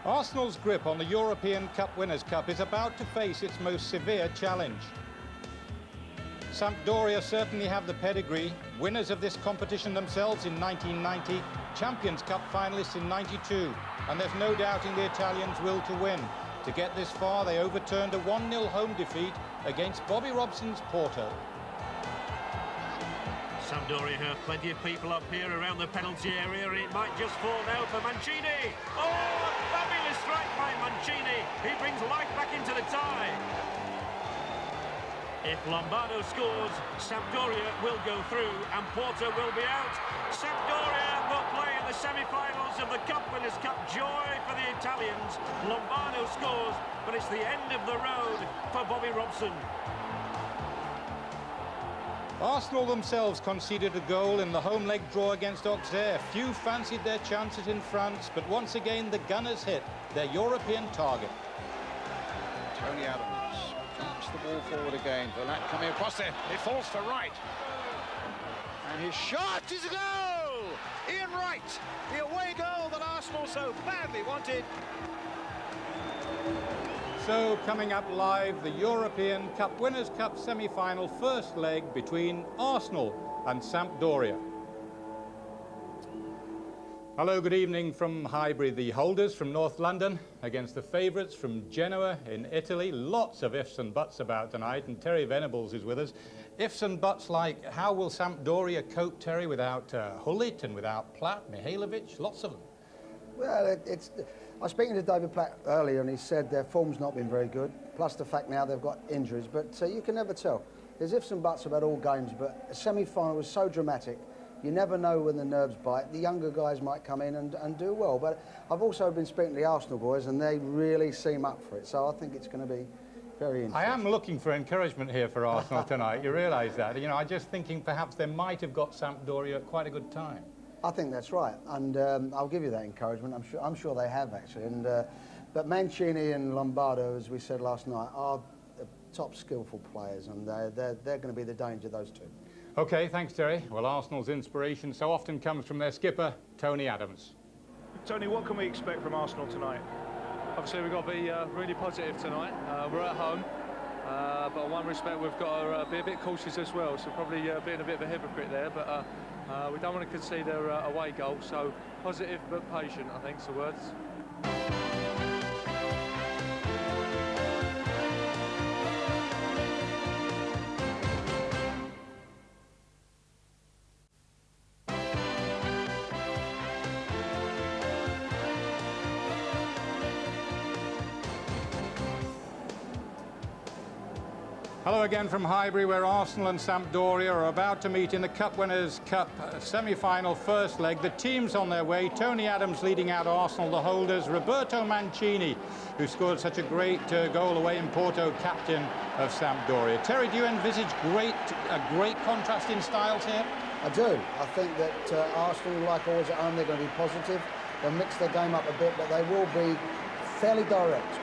Arsenal's grip on the European Cup Winners' Cup is about to face its most severe challenge. Sampdoria certainly have the pedigree, winners of this competition themselves in 1990, Champions Cup finalists in 92, and there's no doubting the Italians' will to win. To get this far, they overturned a 1-0 home defeat against Bobby Robson's Porto. Sampdoria have plenty of people up here around the penalty area, and it might just fall now for Mancini. Oh, a fabulous strike by Mancini. He brings life back into the tie. If Lombardo scores, Sampdoria will go through and Porto will be out. Sampdoria will play in the semi-finals of the Cup Winners' Cup. Joy for the Italians. Lombardo scores, but it's the end of the road for Bobby Robson. Arsenal themselves conceded a goal in the home leg draw against Auxerre. Few fancied their chances in France, but once again the Gunners hit their European target. Tony Adams keeps the ball forward again. Verlat coming across there. It falls to Wright. And his shot is a goal! Ian Wright, the away goal that Arsenal so badly wanted. So, coming up live, the European Cup Winners' Cup semi-final first leg between Arsenal and Sampdoria. Hello, good evening from Highbury. The holders from North London against the favourites from Genoa in Italy. Lots of ifs and buts about tonight, and Terry Venables is with us. Ifs and buts like, how will Sampdoria cope, Terry, without Hullit and without Platt, Mihailovic? Lots of them. Well, I was speaking to David Platt earlier, and he said their form's not been very good, plus the fact now they've got injuries, but you can never tell. There's ifs and buts about all games, but a semi-final was so dramatic, you never know when the nerves bite. The younger guys might come in and do well, but I've also been speaking to the Arsenal boys, and they really seem up for it, so I think it's going to be very interesting. I am looking for encouragement here for Arsenal tonight, you realise that? You know, I'm just thinking perhaps they might have got Sampdoria at quite a good time. I think that's right, and I'll give you that encouragement. I'm sure they have actually. And but Mancini and Lombardo, as we said last night, are top skillful players, and they're going to be the danger, those two. OK, thanks, Terry. Well, Arsenal's inspiration so often comes from their skipper, Tony Adams. Tony, what can we expect from Arsenal tonight? Obviously, we've got to be really positive tonight. We're at home, but in one respect, we've got to be a bit cautious as well. So probably being a bit of a hypocrite there, but. We don't want to concede their away goal, so positive but patient, I think, is the words. Hello again from Highbury, where Arsenal and Sampdoria are about to meet in the Cup Winners' Cup semi-final first leg. The team's on their way. Tony Adams leading out Arsenal, the holders. Roberto Mancini, who scored such a great goal away in Porto, captain of Sampdoria. Terry, do you envisage a great contrast in styles here? I do. I think that Arsenal, like always at home, they're going to be positive. They'll mix their game up a bit, but they will be fairly direct.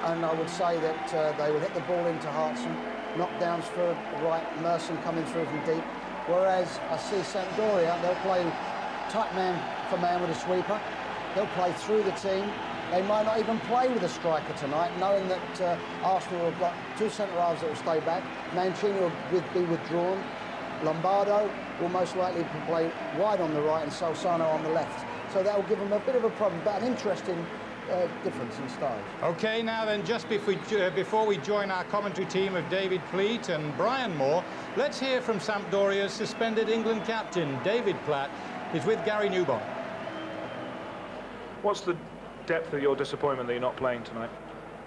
And I would say that they will hit the ball into Hartson, knockdowns for right, Merson coming through from deep. Whereas I see Sampdoria, they'll play tight man for man with a sweeper. They'll play through the team. They might not even play with a striker tonight, knowing that Arsenal have got two centre-halves that will stay back. Mancini will be withdrawn. Lombardo will most likely play wide on the right and Salsano on the left. So that will give them a bit of a problem, but an interesting difference in styles. OK, now then, just before we join our commentary team of David Pleat and Brian Moore, let's hear from Sampdoria's suspended England captain, David Platt, is with Gary Newbon. What's the depth of your disappointment that you're not playing tonight?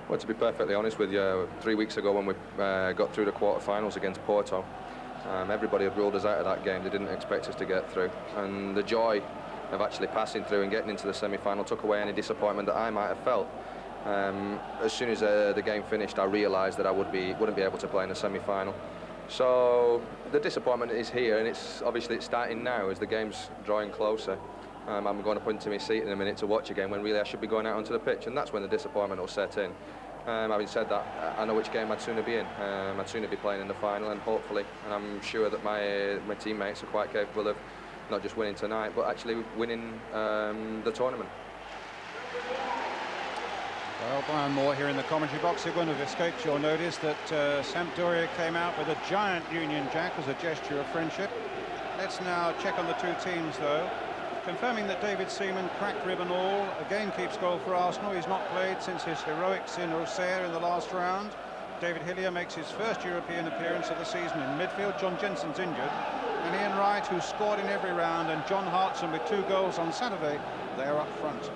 Well, to be perfectly honest with you, 3 weeks ago when we got through the quarter-finals against Porto, everybody had ruled us out of that game. They didn't expect us to get through, and the joy of actually passing through and getting into the semi-final took away any disappointment that I might have felt. As soon as the game finished, I realised that I wouldn't be able to play in the semi-final. So the disappointment is here, and it's starting now as the game's drawing closer. I'm going to put into my seat in a minute to watch again when really I should be going out onto the pitch, and that's when the disappointment will set in. Having said that, I know which game I'd sooner be in. I'd sooner be playing in the final, and hopefully, and I'm sure that my teammates are quite capable of not just winning tonight, but actually winning the tournament. Well, Brian Moore here in the commentary box. It wouldn't have escaped your notice that Sampdoria came out with a giant Union Jack as a gesture of friendship. Let's now check on the two teams, though. Confirming that David Seaman, cracked rib and all, again keeps goal for Arsenal. He's not played since his heroics in Auxerre in the last round. David Hillier makes his first European appearance of the season in midfield. John Jensen's injured. And Ian Wright, who scored in every round, and John Hartson with 2 goals on Saturday, they're up front.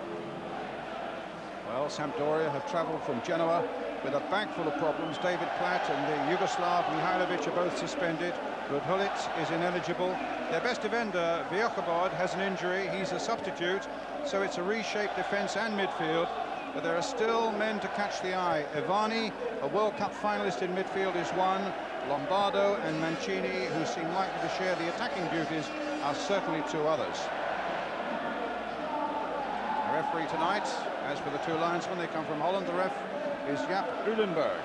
Well, Sampdoria have travelled from Genoa with a bag full of problems. David Platt and the Yugoslav Mihailovic are both suspended. Rudhulic is ineligible. Their best defender, Vjokabod, has an injury. He's a substitute, so it's a reshaped defence and midfield. But there are still men to catch the eye. Ivani, a World Cup finalist in midfield, is one. Lombardo and Mancini, who seem likely to share the attacking duties, are certainly 2 others. The referee tonight, as for the 2 linesmen, they come from Holland. The ref is Jaap Uilenberg.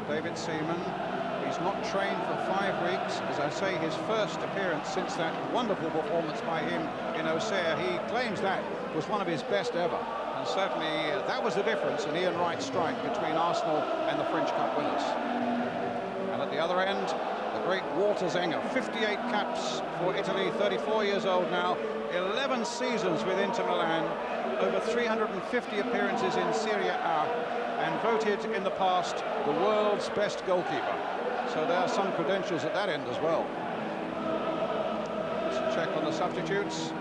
David Seaman, he's not trained for 5 weeks. As I say, his first appearance since that wonderful performance by him in Auxerre. He claims that was one of his best ever. And certainly that was the difference in Ian Wright's strike between Arsenal and the French Cup winners. And at the other end, the great Walter Zenga, 58 caps for Italy, 34 years old now, 11 seasons with Inter Milan, over 350 appearances in Serie A, and voted in the past the world's best goalkeeper. So there are some credentials at that end as well. Let's check on the substitutes.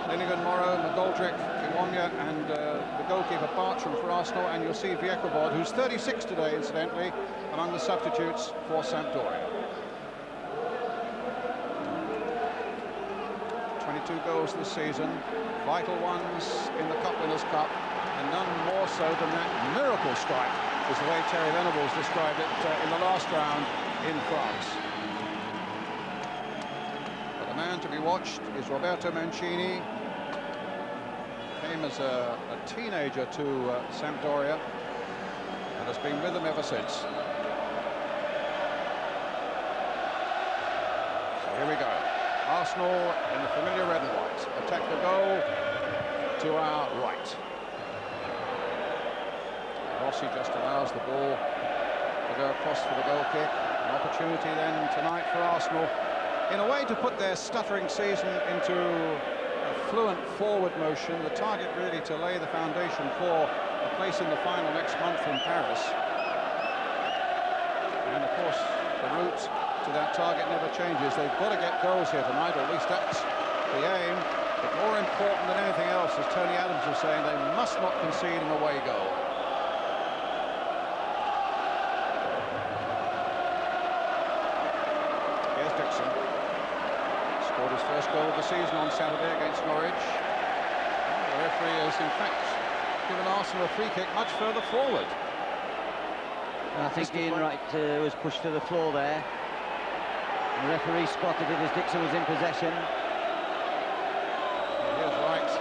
Linnigan, Morrow, McGoldrick, Kiwanya, and the goalkeeper Bartram for Arsenal, and you'll see Vjekabod, who's 36 today, incidentally, among the substitutes for Sampdoria. 22 goals this season, vital ones in the Cup Winners' Cup, and none more so than that miracle strike, is the way Terry Venables described it in the last round in France. But the man to be watched is Roberto Mancini. Came as a teenager to Sampdoria and has been with them ever since. So here we go. Arsenal in the familiar red and white. Attack the goal to our right. Rossi just allows the ball to go across for the goal kick. An opportunity then tonight for Arsenal, in a way, to put their stuttering season into a fluent forward motion. The target really to lay the foundation for a place in the final next month in Paris. And of course, the route to that target never changes. They've got to get goals here tonight, or at least that's the aim. But more important than anything else, as Tony Adams was saying, they must not concede an away goal. Here's Dixon. Scored his first goal of the season on Saturday against Norwich. The referee has, in fact, given Arsenal a free kick much further forward. I think Ian Wright was pushed to the floor there. The referee spotted it as Dixon was in possession. Here's Wright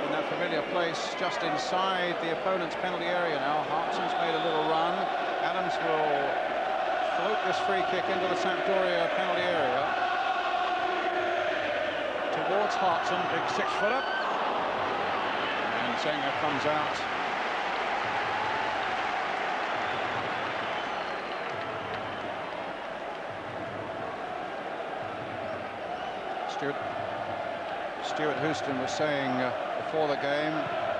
in that familiar place, just inside the opponent's penalty area now. Hartson's made a little run. Adams will float this free kick into the Sampdoria penalty area. Towards Hartson, big 6-footer. And Zenga comes out. Stuart Houston was saying before the game,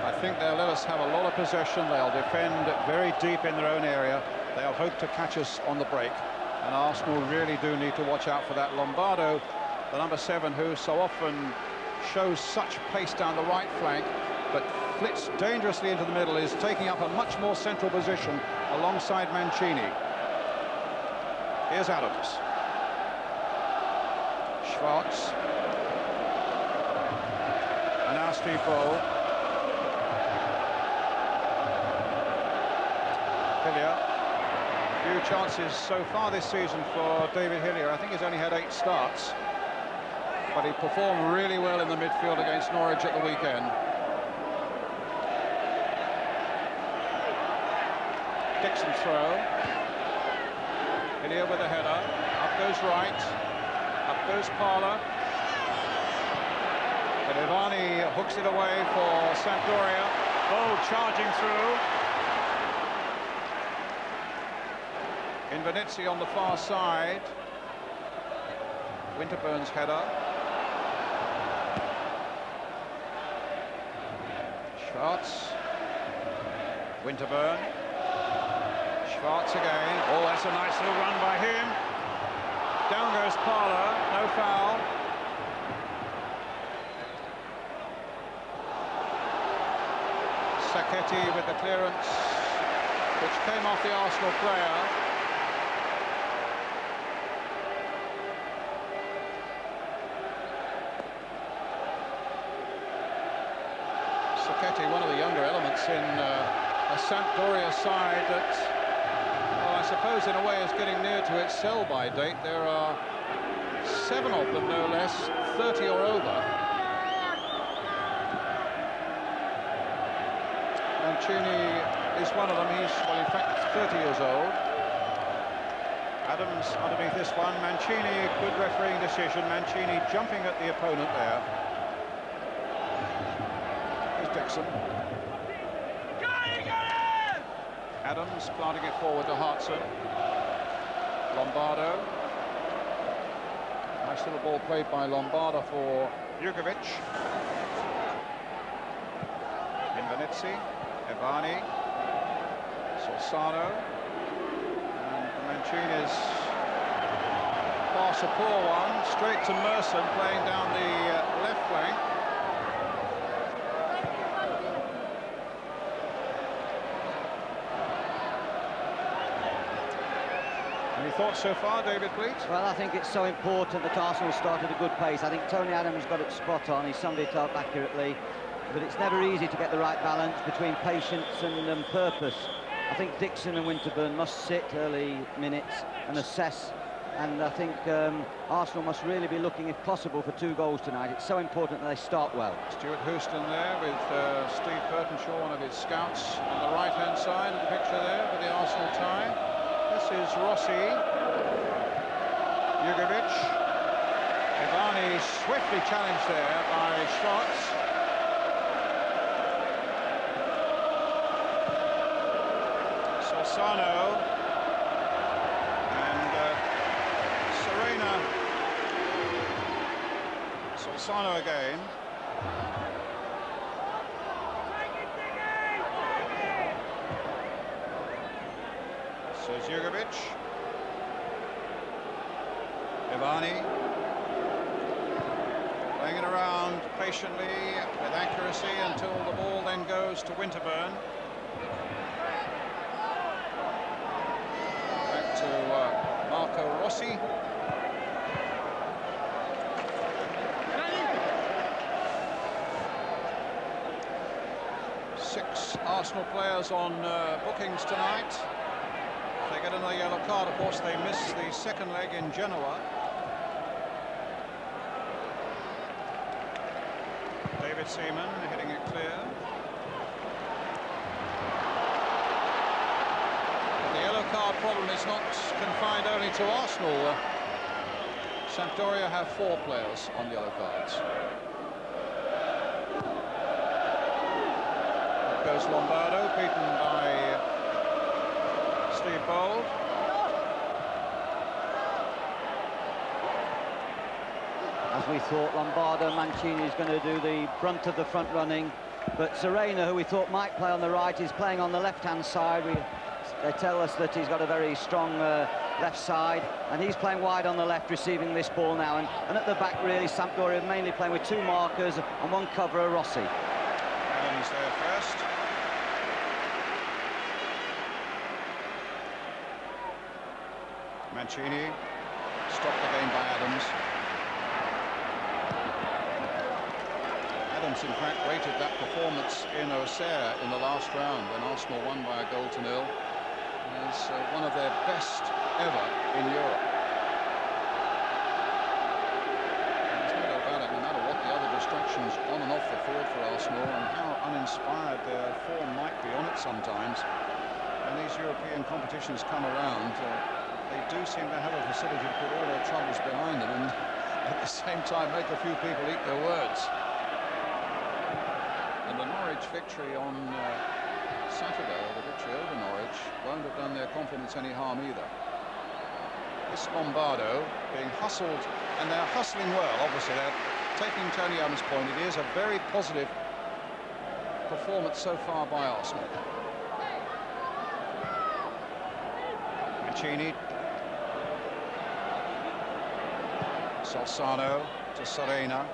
I think they'll let us have a lot of possession. They'll defend very deep in their own area. They'll hope to catch us on the break. And Arsenal really do need to watch out for that. Lombardo, the number 7, who so often shows such pace down the right flank, but flits dangerously into the middle, is taking up a much more central position alongside Mancini. Here's Adams. Schwartz. And now Steve Bowl. Hillier. Few chances so far this season for David Hillier. I think he's only had 8 starts. But he performed really well in the midfield against Norwich at the weekend. Dixon throw. Hillier with a header. Up goes Wright. Up goes Parler. And Ivani hooks it away for Sampdoria. Oh, charging through. Invernizzi on the far side. Winterburn's header. Schwartz. Winterburn. Schwartz again. Oh, that's a nice little run by him. Down goes Parler, no foul. Sacchetti with the clearance, which came off the Arsenal player. Sacchetti, one of the younger elements in a Sampdoria side that, well, I suppose in a way is getting near to its sell-by date. There are 7 of them, no less, 30 or over. Mancini is one of them. He's, well, in fact, 30 years old. Adams underneath this one. Mancini, good refereeing decision. Mancini jumping at the opponent there. Here's Dixon. Adams planting it forward to Hartson. Lombardo. Nice little ball played by Lombardo for Jugovic. Invernizzi. Ivani. Solsano. And Mancini's pass, a poor one, straight to Merson, playing down the left flank. Any thoughts so far, David, please? Well, I think it's so important that Arsenal started a good pace. I think Tony Adams got it spot on. He summed it up accurately. But it's never easy to get the right balance between patience and purpose. I think Dixon and Winterburn must sit early minutes and assess. And I think Arsenal must really be looking, if possible, for 2 goals tonight. It's so important that they start well. Stuart Houston there with Steve Burtonshaw, one of his scouts, on the right-hand side of the picture there with the Arsenal tie. This is Rossi, Jugovic. Ivani swiftly challenged there by Schwartz. Solsano and Serena. Solsano again. So Jugovic. Ivani playing it around patiently with accuracy until the ball then goes to Winterburn. Back to Marco Rossi. Six Arsenal players on bookings tonight. If they get another yellow card, of course, they miss the second leg in Genoa. David Seaman hitting it clear. But the yellow card problem is not confined only to Arsenal. Sampdoria have 4 players on yellow cards. Up goes Lombardo, beaten by Steve Bold. As we thought, Lombardo, Mancini is going to do the brunt of the front running, but Serena, who we thought might play on the right, is playing on the left-hand side. They tell us that he's got a very strong left side, and he's playing wide on the left, receiving this ball now. And at the back, really, Sampdoria mainly playing with 2 markers and 1 coverer, Rossi. Adams there first. Mancini stopped the game by Adams. Adams, in fact, rated that performance in Auxerre in the last round when Arsenal won by a 1-0 as one of their best ever in Europe. There's no doubt about it, no matter what the other distractions on and off the field for Arsenal and how uninspired their form might be on it sometimes, when these European competitions come around, they do seem to have a facility to put all their troubles behind them and at the same time make a few people eat their words. Norwich victory on Saturday, or the victory over Norwich, won't have done their confidence any harm either. This Lombardo being hustled, and they're hustling well, obviously. They're taking Tony Adams' point. It is a very positive performance so far by Arsenal. Mancini. Solsano to Serena.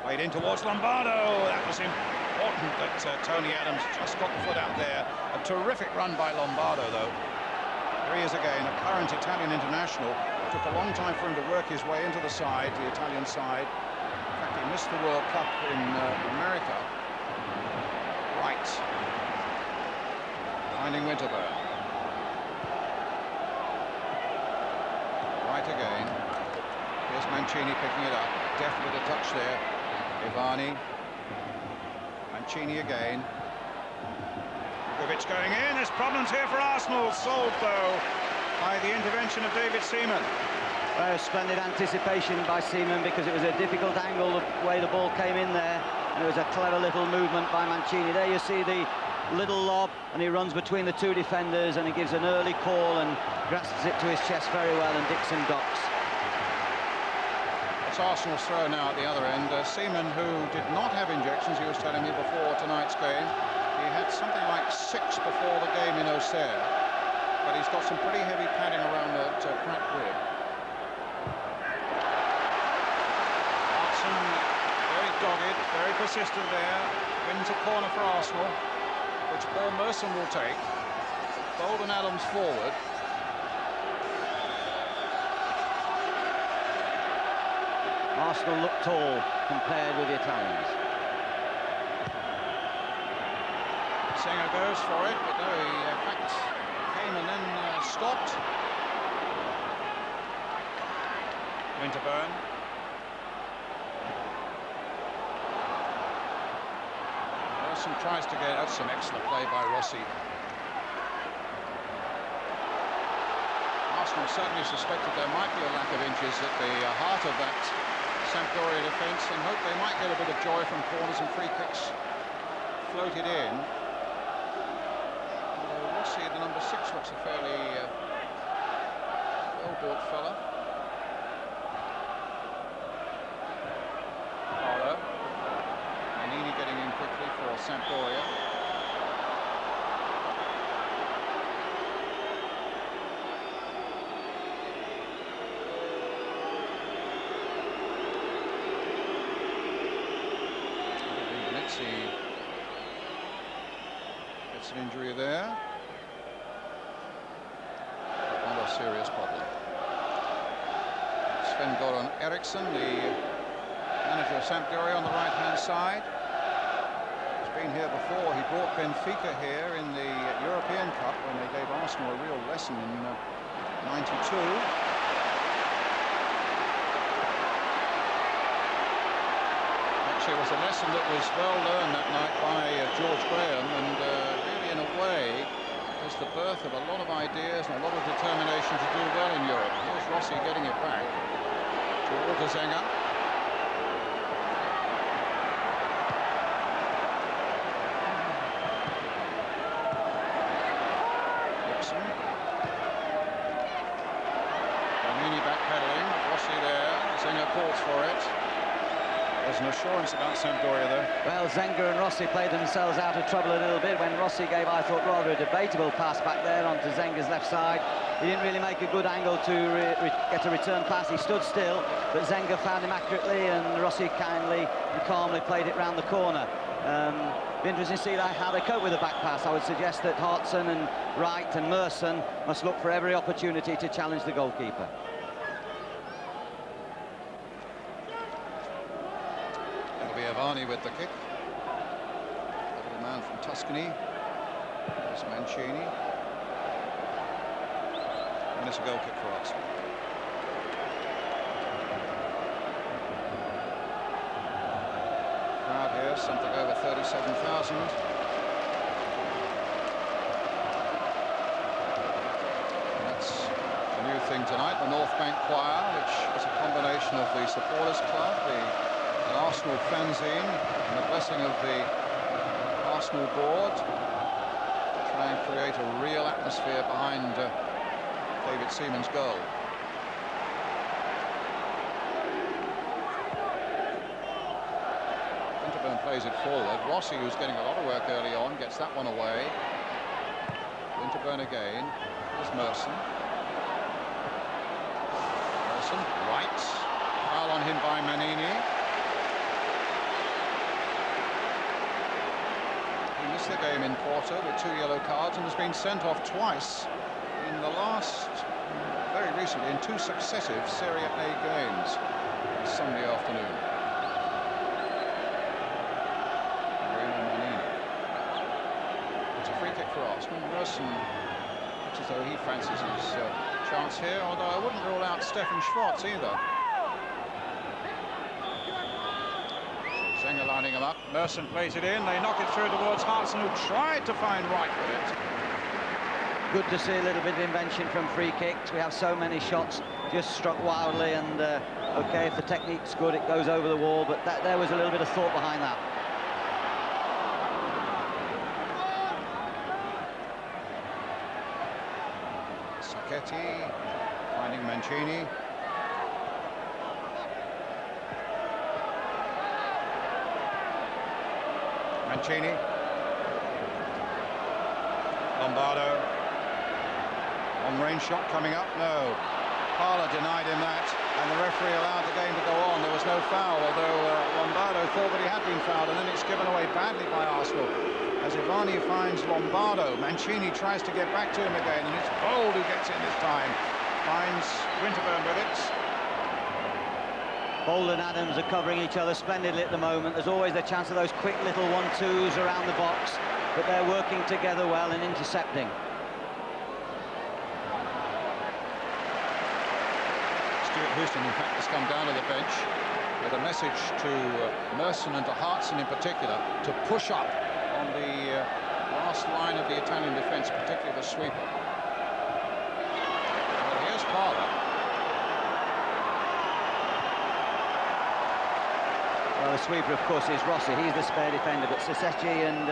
Played in towards Lombardo. That was important that Tony Adams just got the foot out there. A terrific run by Lombardo, though. Here he is again, a current Italian international. It took a long time for him to work his way into the side, the Italian side. In fact, he missed the World Cup in America. Right. Finding Winterberg. Right again. Here's Mancini picking it up. Definitely a touch there. Ivani. Mancini again. Vukovic going in. There's problems here for Arsenal. Solved, though, by the intervention of David Seaman. Well, splendid anticipation by Seaman, because it was a difficult angle the way the ball came in there, and it was a clever little movement by Mancini. There you see the little lob, and he runs between the two defenders, and he gives an early call and grasps it to his chest very well, and Dixon ducks. It's Arsenal's throw now at the other end. Seaman, who did not have injections, he was telling me before tonight's game. He had something like 6 before the game in Auxerre, but he's got some pretty heavy padding around the cracked rib. Hudson, very dogged, very persistent there. Wins a corner for Arsenal, which Paul Merson will take. Bolden Adams forward. Arsenal look tall compared with the Italians. Singer goes for it, but no, he in fact came and then stopped. Winterburn. Wilson tries to get out. Some excellent play by Rossi. Arsenal certainly suspected there might be a lack of inches at the heart of that Sampdoria defence, and hope they might get a bit of joy from corners and free kicks floated in. Although Rossi, the number 6, looks a fairly well-built fella. Paolo. Manini getting in quickly for Sampdoria. Gets an injury there. Not a serious problem. Sven-Goran Eriksson, the manager of Sampdoria, on the right-hand side. He's been here before. He brought Benfica here in the European Cup when they gave Arsenal a real lesson in '92. It was a lesson that was well learned that night by George Graham, and really in a way is the birth of a lot of ideas and a lot of determination to do well in Europe. Here's Rossi getting it back to Walter Zenga. Gibson. Bernini backpedaling, Rossi there, Zenga calls for it. There's an assurance about Sampdoria, though. Well, Zenga and Rossi played themselves out of trouble a little bit when Rossi gave, I thought, rather a debatable pass back there onto Zenga's left side. He didn't really make a good angle to get a return pass. He stood still, but Zenga found him accurately, and Rossi kindly and calmly played it round the corner. Be interesting to see how they cope with the back pass. I would suggest that Hartson and Wright and Merson must look for every opportunity to challenge the goalkeeper. Ivani with the kick. The little man from Tuscany. There's Mancini. And it's a goal kick for Arsenal. Crowd here, something over 37,000. That's a new thing tonight, the North Bank Choir, which is a combination of the supporters club, the An Arsenal fanzine and the blessing of the Arsenal board to try and create a real atmosphere behind David Seaman's goal. Winterburn plays it forward. Rossi, who's getting a lot of work early on, gets that one away. Winterburn again. There's Merson. Merson, right. Foul on him by Manini. He missed the game in Porto with 2 yellow cards and has been sent off twice in the last, very recently, in 2 successive Serie A games Sunday afternoon. Manini. It's a free kick for Arsenal. Merson looks as though he fancies his chance here, although I wouldn't rule out Stefan Schwartz either. Zenger lining him up. Merson plays it in. They knock it through towards Hartson, who tried to find Wright with it. Good to see a little bit of invention from free kicks. We have so many shots just struck wildly, and okay, if the technique's good, it goes over the wall, but there was a little bit of thought behind that. Sacchetti finding Mancini. Mancini. Lombardo. On-range shot coming up. No. Parla denied him that, and the referee allowed the game to go on. There was no foul, although Lombardo thought that he had been fouled, and then it's given away badly by Arsenal. As Ivani finds Lombardo, Mancini tries to get back to him again, and it's Bold who gets in this time. Finds Winterburn with it. Bold and Adams are covering each other splendidly at the moment. There's always the chance of those quick little 1-2s around the box, but they're working together well and intercepting. Stuart Houston, in fact, has come down to the bench with a message to Merson and to Hartson in particular to push up on the last line of the Italian defence, particularly the sweeper. Well, here's Parla. Well, the sweeper, of course, is Rossi. He's the spare defender, but Sacchetti and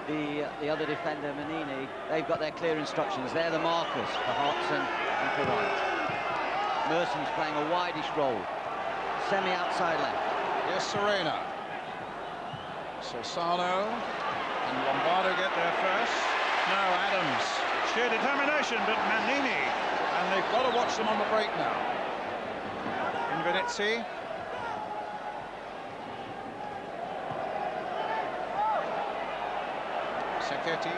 the other defender, Manini, they've got their clear instructions. They're the markers for Hartson and for Wright. Merson's playing a wideish role, semi-outside left. Here's Serena. Solsano and Lombardo get there first. No, Adams. Sheer determination, but Manini. And they've got to watch them on the break now. Invenizzi. Sacchetti.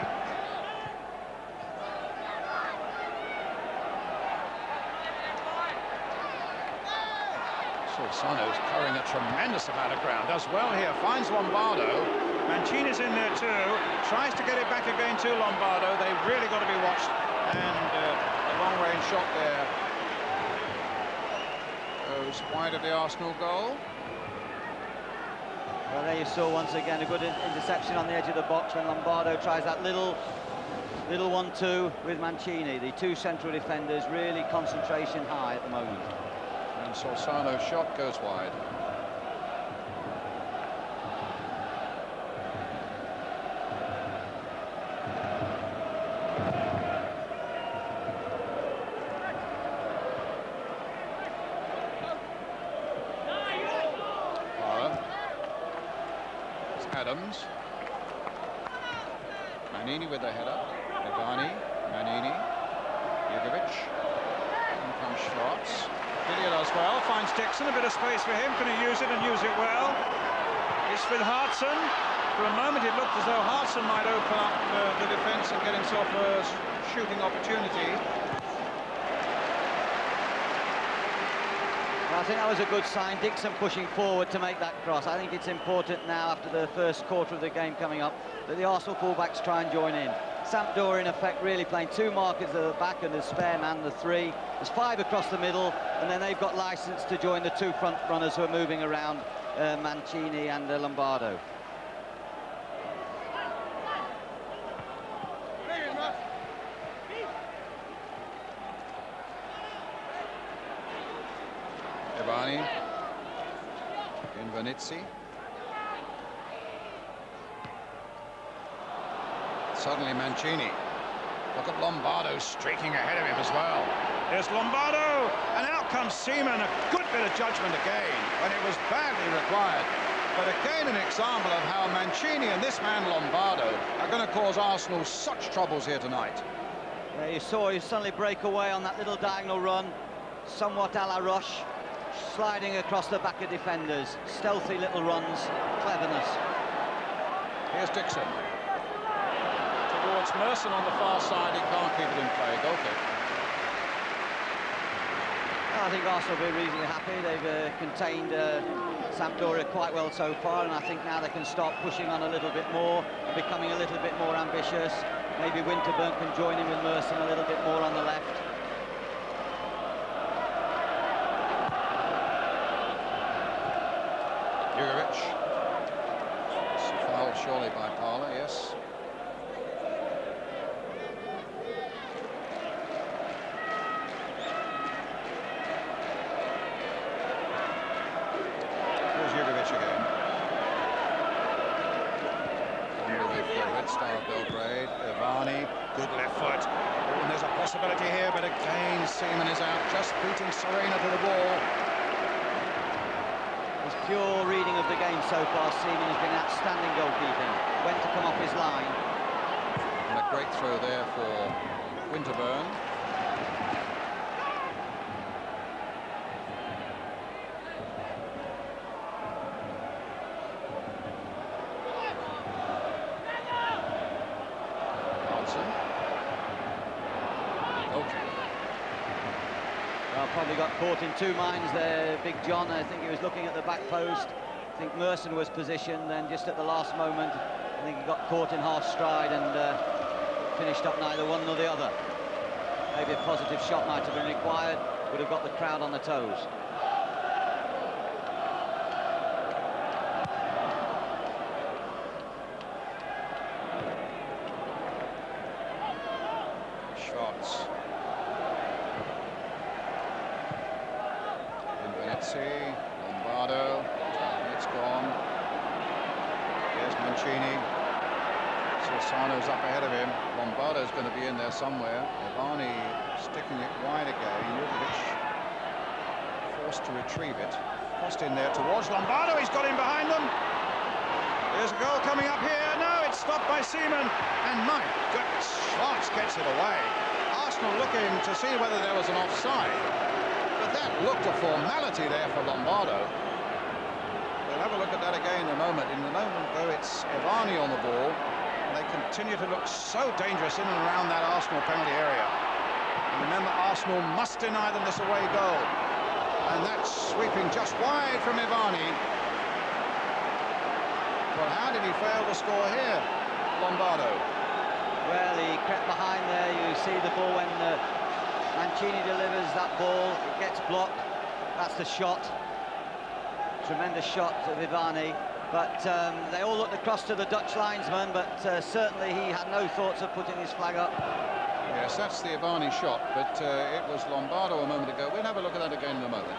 Solsano's covering a tremendous amount of ground. Does well here. Finds Lombardo. Mancini's in there too. Tries to get it back again to Lombardo. They've really got to be watched. And the long-range shot there goes wide of the Arsenal goal. Well, there you saw once again a good interception on the edge of the box when Lombardo tries that little 1-2 with Mancini. The 2 central defenders really concentration high at the moment. And Solsano's shot goes wide. Adams. Manini with the header. Ivani, Manini, Jugovic. In comes Schwartz. Didier does well, finds Dixon, a bit of space for him. Can he use it and use it well? It's with Hartson. For a moment it looked as though Hartson might open up the defence and get himself a shooting opportunity. I think that was a good sign, Dixon pushing forward to make that cross. I think it's important now, after the first quarter of the game coming up, that the Arsenal fullbacks try and join in. Sampdoria, in effect, really playing 2 markers at the back and the spare man, the 3. There's 5 across the middle, and then they've got licence to join the 2 front runners who are moving around, Mancini and Lombardo. Invernizzi. Suddenly Mancini. Look at Lombardo streaking ahead of him as well. Here's Lombardo, and out comes Seaman. A good bit of judgment again, when it was badly required. But again, an example of how Mancini and this man Lombardo are going to cause Arsenal such troubles here tonight. Yeah, you saw he suddenly break away on that little diagonal run, somewhat a la Rush, sliding across the back of defenders. Stealthy little runs, cleverness. Here's Dixon. Towards Merson on the far side, he can't keep it in play. Goal kick. I think Arsenal will be reasonably happy. They've contained Sampdoria quite well so far, and I think now they can start pushing on a little bit more, becoming a little bit more ambitious. Maybe Winterburn can join in with Merson a little bit more on the left. Jugovic. It's a foul surely by Parler, yes. Here's Jugovic again. With the Red Star of Belgrade, Ivani, good left foot. Oh, and there's a possibility here, but again Seaman is out, just beating Serena to the ball. His pure reading of the game so far, Seaman has been outstanding goalkeeping. When to come off his line. And a great throw there for Winterburn. Probably got caught in two minds there, Big John. I think he was looking at the back post. I think Merson was positioned, then just at the last moment, I think he got caught in half stride and finished up neither one nor the other. Maybe a positive shot might have been required, would have got the crowd on the toes. Shots. Lombardo, it's gone. Here's Mancini. Solsano's up ahead of him. Lombardo's going to be in there somewhere. Ivani sticking it wide again. Jugovic forced to retrieve it. Crossed in there towards Lombardo. He's got him behind them. There's a goal coming up here. No, it's stopped by Seaman. And my goodness, Schwartz gets it away. Arsenal looking to see whether there was an offside. That looked a formality there for Lombardo. We'll have a look at that again in a moment. In the moment, though, it's Ivani on the ball. And they continue to look so dangerous in and around that Arsenal penalty area. And remember, Arsenal must deny them this away goal. And that's sweeping just wide from Ivani. But how did he fail to score here, Lombardo? Well, he crept behind there. You see the ball when Mancini delivers that ball, it gets blocked. That's the shot. Tremendous shot of Ivani. But they all looked across to the Dutch linesman, but certainly he had no thoughts of putting his flag up. Yes, that's the Ivani shot, but it was Lombardo a moment ago. We'll have a look at that again in a moment.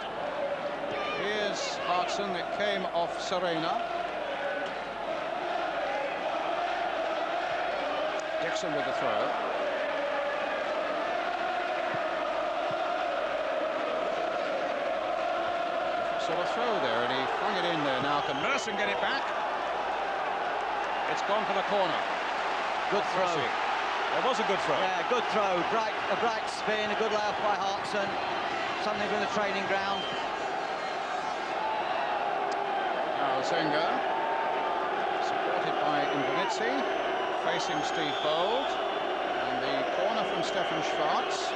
Here's Hartson. It came off Serena. Dixon with the throw. Sort of throw there, and he flung it in there. Now can Merson get it back? It's gone for the corner. Good throw. It was a good throw. Yeah, good throw. A bright spin, a good layoff by Hartson. Something from the training ground. Now Zenga, supported by Invernizzi, facing Steve Bold, and the corner from Stefan Schwartz.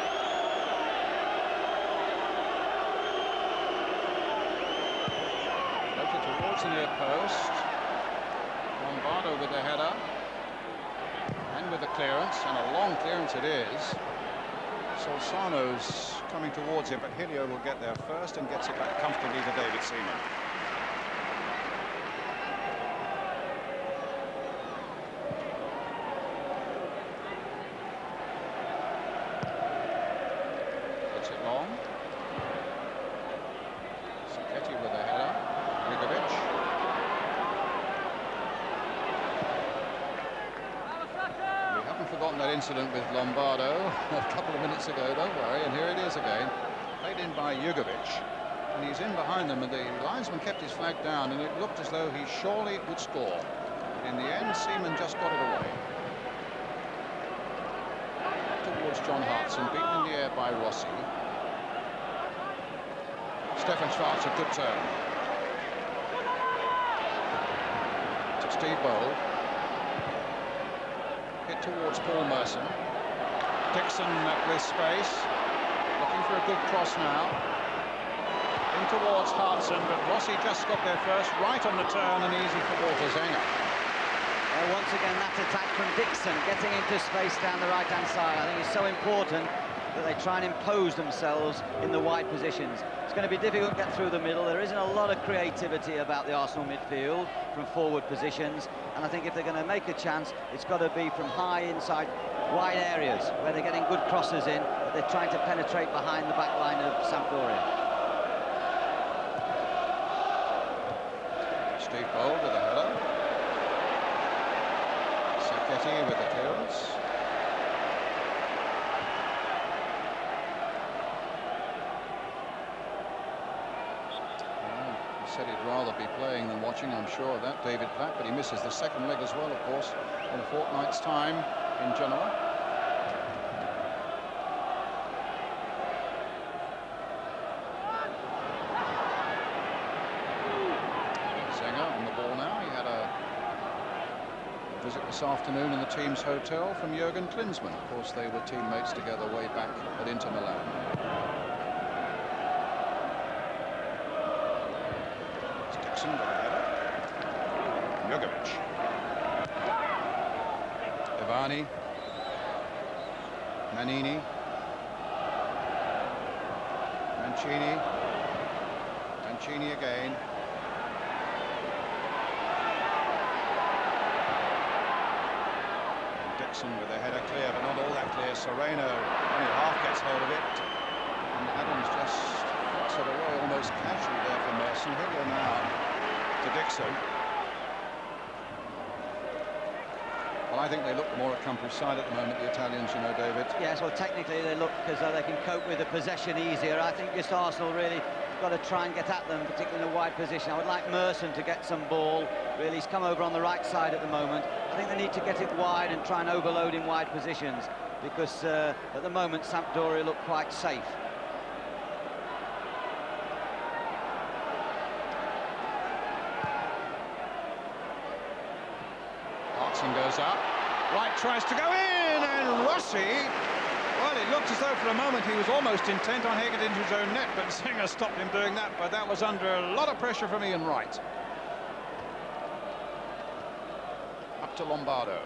Towards the near post. Lombardo with the header and with the clearance, and a long clearance it is. Solsano's coming towards it, but Hillier will get there first and gets it back comfortably to David Seaman. Puts it long. Sacchetti with the header. Jugovic. that incident with Lombardo a couple of minutes ago, don't worry, and here it is again. Played in by Uilenberg, and he's in behind them, and the linesman kept his flag down, and it looked as though he surely would score. But in the end, Seaman just got it away. Towards John Hartson, beaten in the air by Rossi. Stefan Schwarz, a good turn. To Steve Bold. Hit towards Paul Merson. Dixon with space. Looking for a good cross now. In towards Hartson, but Rossi just got there first, right on the turn, and easy for Walter Zenga. Once again, that attack from Dixon, getting into space down the right-hand side. I think it's so important that they try and impose themselves in the wide positions. It's going to be difficult to get through the middle. There isn't a lot of creativity about the Arsenal midfield from forward positions, and I think if they're going to make a chance, it's got to be from high inside wide areas where they're getting good crosses in, but they're trying to penetrate behind the back line of Sampdoria. Steve Bold with a header. Sacchetti with the clearance. He said he'd rather be playing than watching, I'm sure of that, David Platt, but he misses the second leg as well, of course, in a fortnight's time in Genoa. Zenga on the ball now. He had a visit this afternoon in the team's hotel from Jurgen Klinsmann. Of course, they were teammates together way back at Inter Milan. Dixon got a header. Uilenberg. Ivani. Manini. Mancini. Mancini again. Dixon with a header clear, but not all that clear. Sereno only half gets hold of it. And Adams just flicks it away almost casually there for Merson. Hillier now to Dixon. Well, I think they look the more accomplished side at the moment, the Italians, you know, David. Yes, well, technically they look as though they can cope with the possession easier. I think just Arsenal really got to try and get at them, particularly in a wide position. I would like Merson to get some ball. Really, he's come over on the right side at the moment. I think they need to get it wide and try and overload in wide positions, because at the moment Sampdoria look quite safe. Hartson goes up. Wright tries to go in, and Rossi, well, it looked as though for a moment he was almost intent on hitting it into his own net, but Singer stopped him doing that, but that was under a lot of pressure from Ian Wright. Up to Lombardo.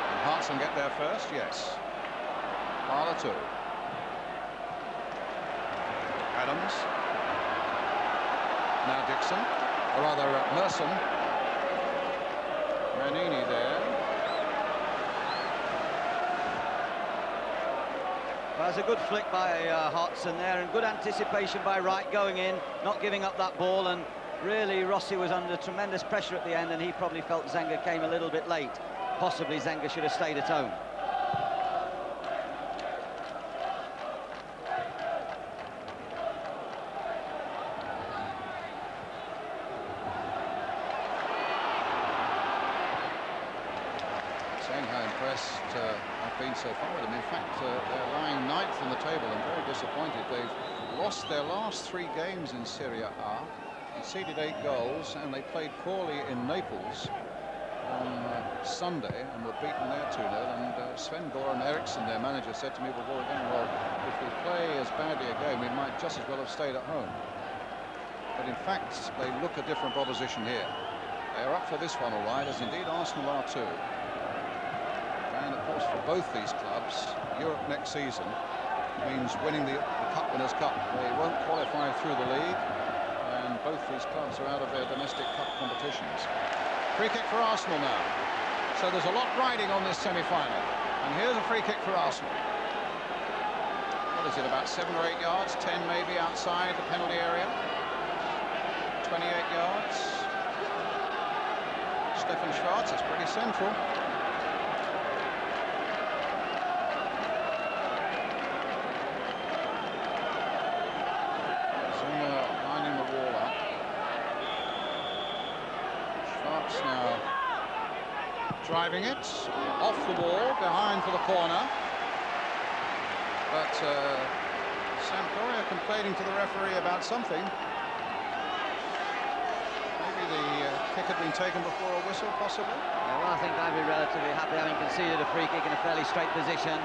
Can Hartson get there first? Yes. Parlour too. Adams. Now Dixon, or rather Merson. Manini there. Well, there's a good flick by Hartson there, and good anticipation by Wright going in, not giving up that ball, and really Rossi was under tremendous pressure at the end, and he probably felt Zenga came a little bit late. Possibly Zenga should have stayed at home. How impressed I've been so far with them. In fact, they're lying 9th on the table and very disappointed. They've lost their last 3 games in Serie A, conceded 8 goals, and they played poorly in Naples on Sunday and were beaten there 2-0. And Sven-Goran Eriksson, their manager, said to me before the game, well, if we play as badly again, we might just as well have stayed at home. But in fact, they look a different proposition here. They are up for this one all right, as indeed Arsenal are too. And of course, for both these clubs, Europe next season means winning the Cup Winners' Cup. They won't qualify through the league, and both these clubs are out of their domestic cup competitions. Free kick for Arsenal now. So there's a lot riding on this semi-final. And here's a free kick for Arsenal. What is it, about 7 or 8 yards? 10 maybe outside the penalty area. 28 yards. Stefan Schwarz is pretty central. Zinger lining the wall up. Schwarz now driving it off the wall, behind for the corner. But Sampdoria complaining to the referee about something. Maybe the kick had been taken before a whistle, possibly. Yeah, well, I think I'd be relatively happy having conceded a free kick in a fairly straight position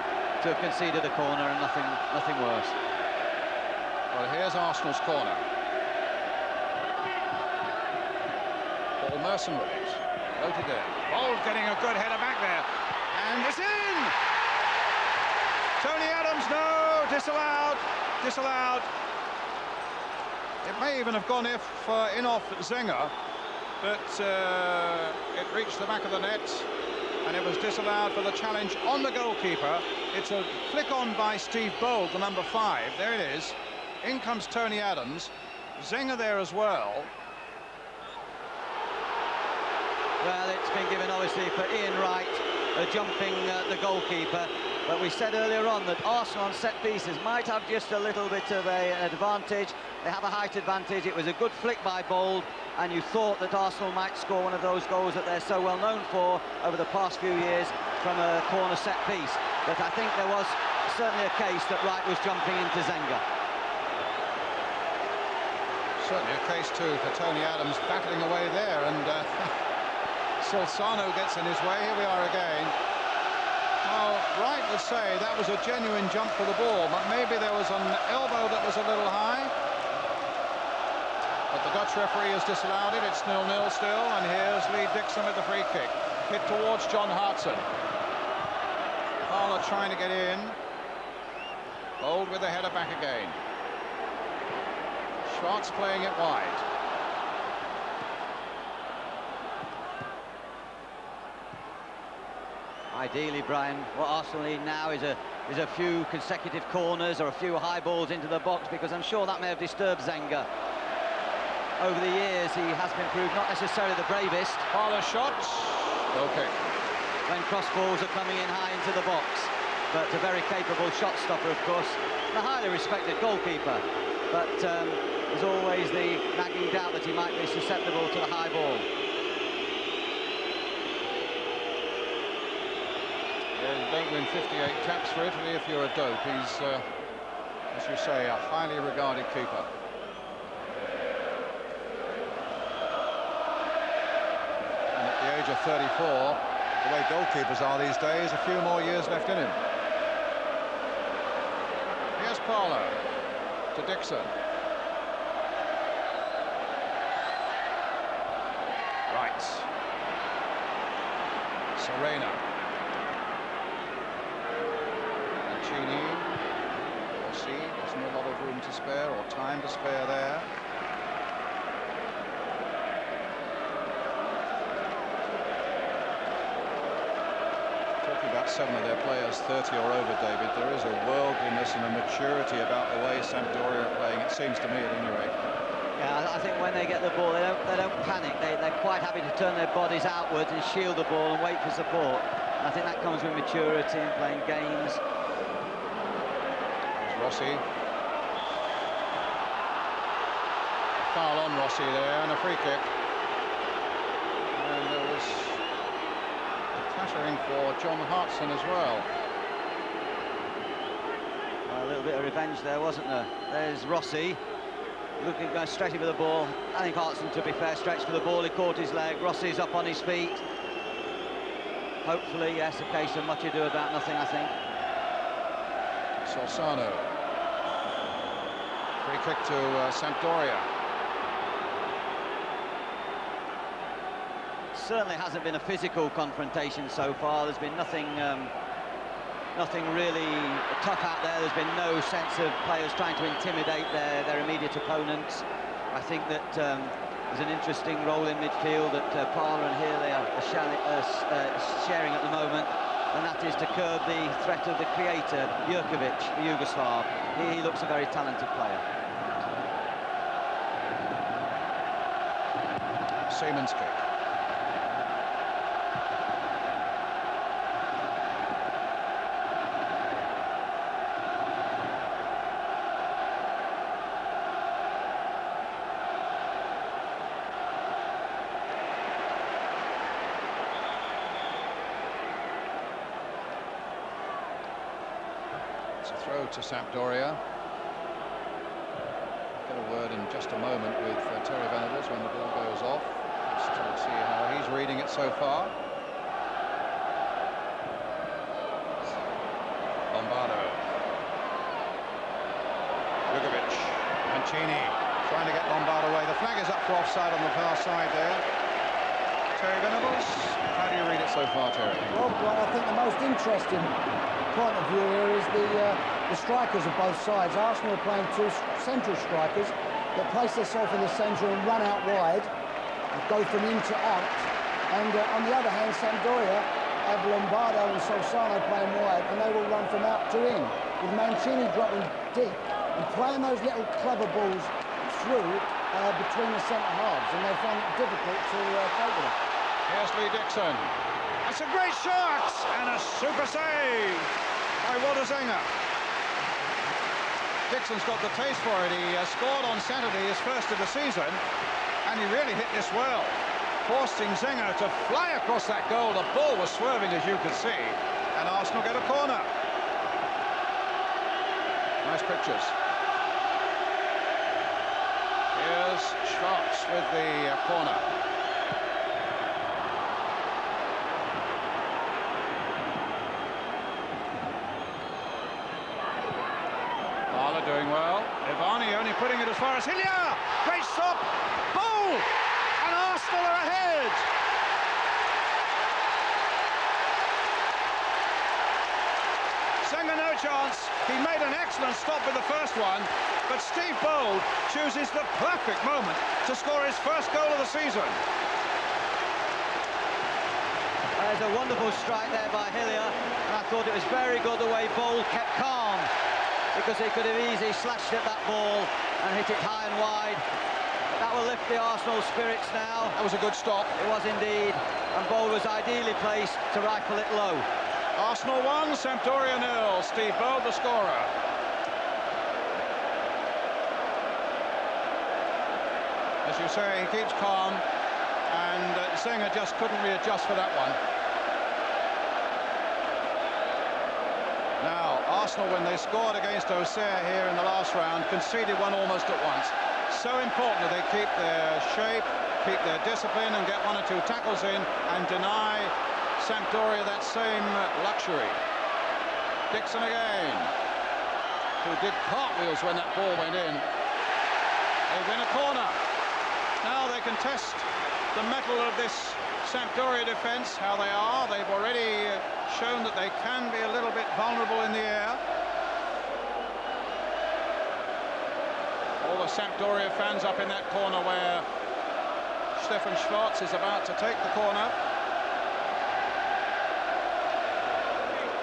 to have conceded a corner and nothing worse. Well, here's Arsenal's corner. Paul Merson with it. Floated in. Bold getting a good header back there. And it's in! Tony Adams, no! Disallowed! Disallowed. It may even have gone in off Zinger, but it reached the back of the net, and it was disallowed for the challenge on the goalkeeper. It's a flick on by Steve Bold, the number 5. There it is. In comes Tony Adams. Zinger there as well. Well, it's been given obviously for Ian Wright, jumping the goalkeeper. But we said earlier on that Arsenal on set pieces might have just a little bit of an advantage. They have a height advantage. It was a good flick by Bold, and you thought that Arsenal might score one of those goals that they're so well known for over the past few years from a corner set piece. But I think there was certainly a case that Wright was jumping into Zinger. Certainly a case too for Tony Adams battling away there, and Solsano gets in his way. Here we are again. Well, Wright would say that was a genuine jump for the ball, but maybe there was an elbow that was a little high. But the Dutch referee has disallowed it. It's 0-0 still, and here's Lee Dixon with the free kick. Hit towards John Hartson. Fowler trying to get in. Bold with the header back again. Schwarz playing it wide. Ideally, Brian, what Arsenal need now is a few consecutive corners or a few high balls into the box, because I'm sure that may have disturbed Zinger. Over the years, he has been proved not necessarily the bravest. Fowler shot. Okay. When cross balls are coming in high into the box. But a very capable shot stopper, of course. And a highly respected goalkeeper. But there's always the nagging doubt that he might be susceptible to the high ball. You don't win 58 caps for Italy if you're a dope. He's, as you say, a highly regarded keeper. And at the age of 34, the way goalkeepers are these days, a few more years left in him. Here's Parlow to Dixon. Right. Serena. Rossi, there's not a lot of room to spare or time to spare there. Talking about 7 of their players 30 or over, David, there is a worldliness and a maturity about the way Sampdoria are playing, it seems to me at any rate. Yeah, I think when they get the ball, they don't panic. They're quite happy to turn their bodies outwards and shield the ball and wait for support. And I think that comes with maturity and playing games. Rossi. Foul on Rossi there, and a free kick. And there was a clattering for John Hartson as well. A little bit of revenge there, wasn't there? There's Rossi, looking, going straight for the ball. I think Hartson, to be fair, stretched for the ball. He caught his leg. Rossi's up on his feet. Hopefully, yes, a case of much ado about nothing, I think. Solsano. Free kick to Sampdoria. Certainly hasn't been a physical confrontation so far. There's been nothing really tough out there. There's been no sense of players trying to intimidate their immediate opponents. I think that there's an interesting role in midfield that Parlow and Healy are sharing at the moment, and that is to curb the threat of the creator, Jurkovic, the Yugoslav. He looks a very talented player. Seaman's kick. It's a throw to Sampdoria. Get a word in just a moment with Terry Venables when the ball goes off, just to see how he's reading it so far. Lombardo. Jugovic. Mancini trying to get Lombard away. The flag is up for offside on the far side there. Terry Venables, how do you read it so far, Terry? Well, I think the most interesting point of view here is the strikers of both sides. Arsenal are playing two central strikers that place themselves in the centre and run out wide, and go from in to out. And on the other hand, Sampdoria have Lombardo and Solsano playing wide, and they will run from out to in, with Mancini dropping deep and playing those little clever balls through between the centre halves, and they find it difficult to cope with it. Here's Lee Dixon. That's a great shot and a super save by Walter Zenga. Dixon's got the taste for it. He scored on Saturday, his first of the season, and he really hit this well, forcing Zenga to fly across that goal. The ball was swerving, as you could see, and Arsenal get a corner. Nice pictures. Here's Schwartz with the corner. Marla doing well. Ivani only putting it as far as Hillier. Great stop. Ball! And Arsenal are ahead. Zenga no chance. He made an excellent stop with the first one, but Steve Bold chooses the perfect moment to score his first goal of the season. There's a wonderful strike there by Hillier, and I thought it was very good the way Bold kept calm, because he could have easily slashed at that ball and hit it high and wide. That will lift the Arsenal spirits now. That was a good stop. It was indeed, and Bold was ideally placed to rifle it low. Arsenal 1, Sampdoria 0. Steve Bold, the scorer. As you say, he keeps calm, and Zenga just couldn't readjust for that one. Now, Arsenal, when they scored against Auxerre here in the last round, conceded one almost at once. So important that they keep their shape, keep their discipline, and get one or two tackles in, and deny Sampdoria that same luxury. Dixon again, who did cartwheels when that ball went in. They win a corner. Now they can test the mettle of this Sampdoria defence, how they are. They've already shown that they can be a little bit vulnerable in the air. All the Sampdoria fans up in that corner where Stefan Schwartz is about to take the corner.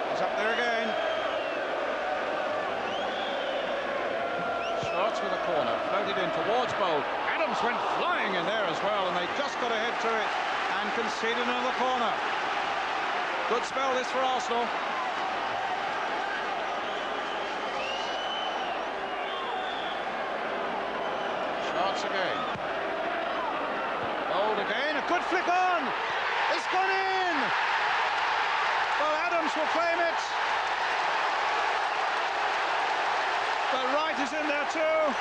He's up there again. Schwartz with a corner, floated in towards Bold. Adams went flying in there as well, and they just got ahead to it and conceded another corner. Good spell this for Arsenal. Schwartz again. Bold again, a good flick on. It's gone in. Well, Adams will claim it. But Wright is in there too.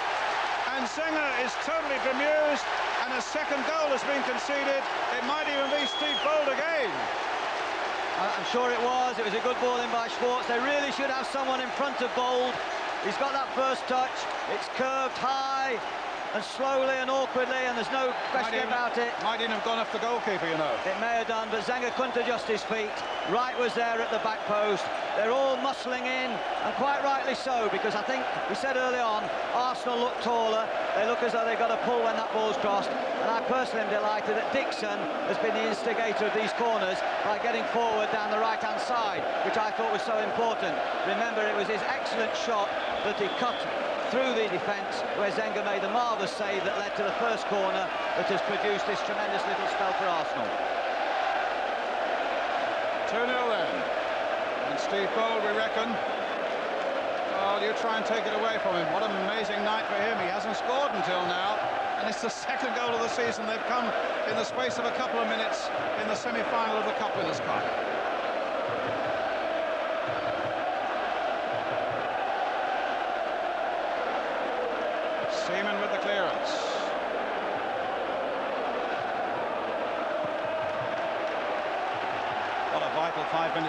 And Zenga is totally bemused, and a second goal has been conceded. It might even be Steve Bold again. I'm sure it was. It was a good ball in by Schwartz. They really should have someone in front of Bold. He's got that first touch. It's curved high and slowly and awkwardly, and there's no question about it. Might even have gone off the goalkeeper, you know. It may have done, but Zenga couldn't adjust his feet. Wright was there at the back post. They're all muscling in, and quite rightly so, because I think we said early on, Arsenal look taller. They look as though they've got to pull when that ball's crossed. And I personally am delighted that Dixon has been the instigator of these corners by getting forward down the right-hand side, which I thought was so important. Remember, it was his excellent shot that he cut through the defence, where Zenga made a marvellous save that led to the first corner that has produced this tremendous little spell for Arsenal. 2-0 then. And Steve Bold, we reckon. Oh, you try and take it away from him. What an amazing night for him. He hasn't scored until now, and it's the second goal of the season. They've come in the space of a couple of minutes in the semi-final of the Cup Winners' Cup.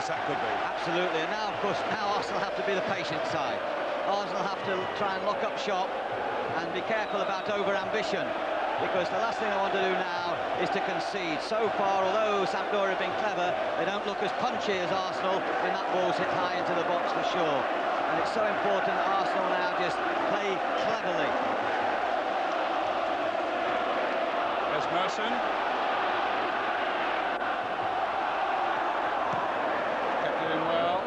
dangerous that could be. Absolutely, and now, of course, Arsenal have to be the patient side. Arsenal have to try and lock up shop and be careful about over-ambition, because the last thing they want to do now is to concede. So far, although Sampdoria have been clever, they don't look as punchy as Arsenal when that ball's hit high into the box for sure. And it's so important that Arsenal now just play cleverly. There's Merson. Kept it in well.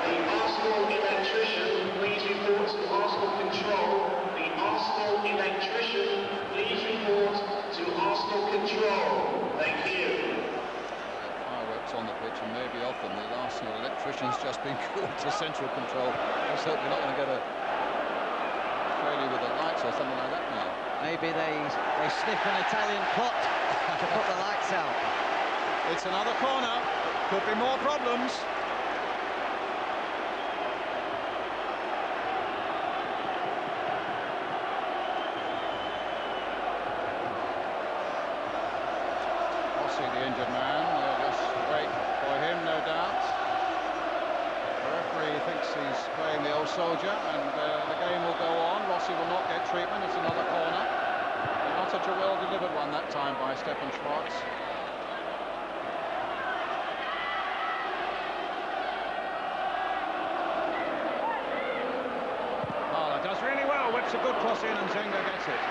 The Arsenal electrician, please report to Arsenal control. The Arsenal electrician, please report to Arsenal control. Thank you. Fireworks on the pitch and maybe off them. The Arsenal electrician's just been called to central control. They're certainly not going to get a failure with the lights or something like that now. Maybe they sniff an Italian plot to put the lights out. It's another corner. Could be more problems. The injured man, they'll just wait for him, no doubt. The referee thinks he's playing the old soldier, and the game will go on. Rossi will not get treatment. It's another corner. Not such a well-delivered one that time by Stefan Schwartz. Oh, that does really well. Whips a good cross in, and Zenga gets it.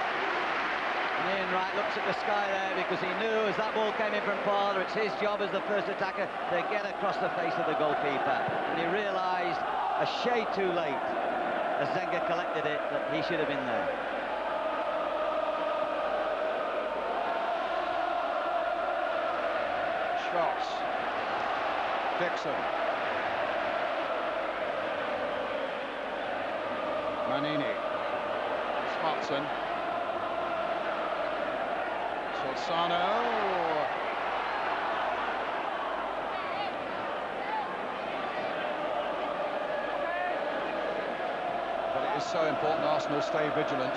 And Ian Wright looks at the sky there because he knew as that ball came in from Parler, it's his job as the first attacker to get across the face of the goalkeeper. And he realised a shade too late as Zenga collected it that he should have been there. Shots. Dixon. Manini. Smartson. Solsano. But it is so important Arsenal stay vigilant.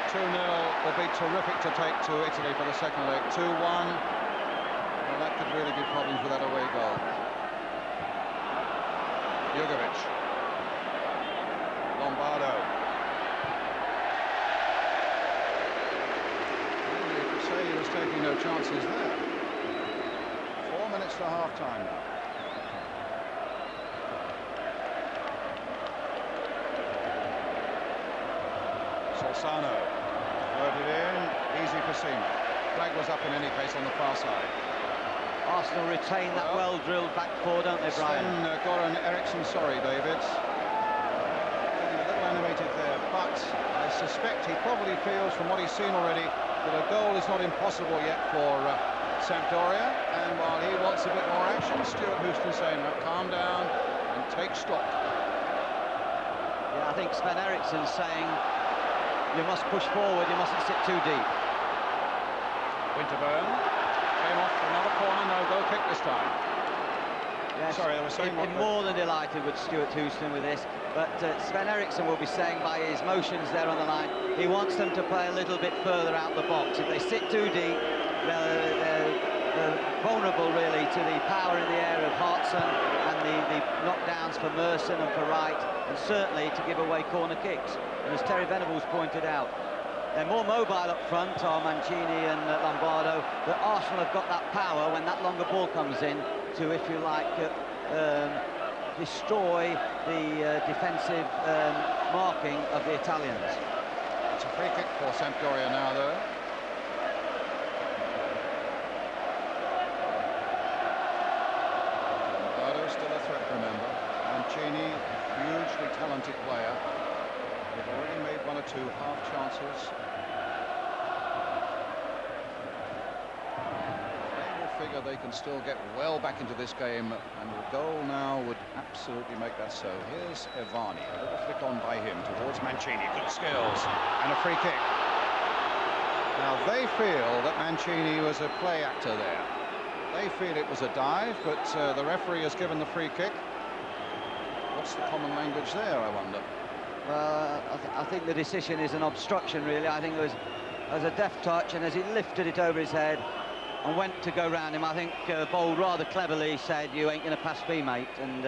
2-0 will be terrific to take to Italy for the second leg. 2-1. Well, that could really be problems with that away goal. Jugovic. Lombardo. He was taking no chances there. 4 minutes to half-time now. Solsano loaded in, easy for Seaman. Flag was up in any case on the far side. Arsenal retain that well-drilled back four, don't they, Brian? Goran Eriksson, sorry, David. Getting a little animated there, but I suspect he probably feels from what he's seen already that a goal is not impossible yet for Sampdoria, and while he wants a bit more action, Stuart Houston saying, calm down and take stock. Yeah, I think Sven Eriksson's saying you must push forward, you mustn't sit too deep. Winterburn came off for another corner, no goal kick this time. Yes, sorry, I was saying I'm more than delighted with Stuart Houston with this, but Sven Eriksson will be saying by his motions there on the line, he wants them to play a little bit further out the box. If they sit too deep, they're vulnerable really to the power in the air of Hartson and the knockdowns for Merson and for Wright, and certainly to give away corner kicks. And as Terry Venables pointed out, they're more mobile up front, are Mancini and Lombardo, but Arsenal have got that power when that longer ball comes in to, if you like, destroy the defensive marking of the Italians. It's a free kick for Sampdoria now, though. Lombardo still a threat, remember. Mancini, hugely talented player. They've already made one or two half chances. They will figure they can still get well back into this game, and the goal now would absolutely make that so. Here's Evani, a little flick on by him towards Mancini. Good skills, and a free kick. Now they feel that Mancini was a play actor there. They feel it was a dive, but the referee has given the free kick. What's the common language there, I wonder? Well, I think the decision is an obstruction, really. I think it was a deft touch, and as he lifted it over his head and went to go round him, I think Bold rather cleverly said, "You ain't going to pass me, mate," and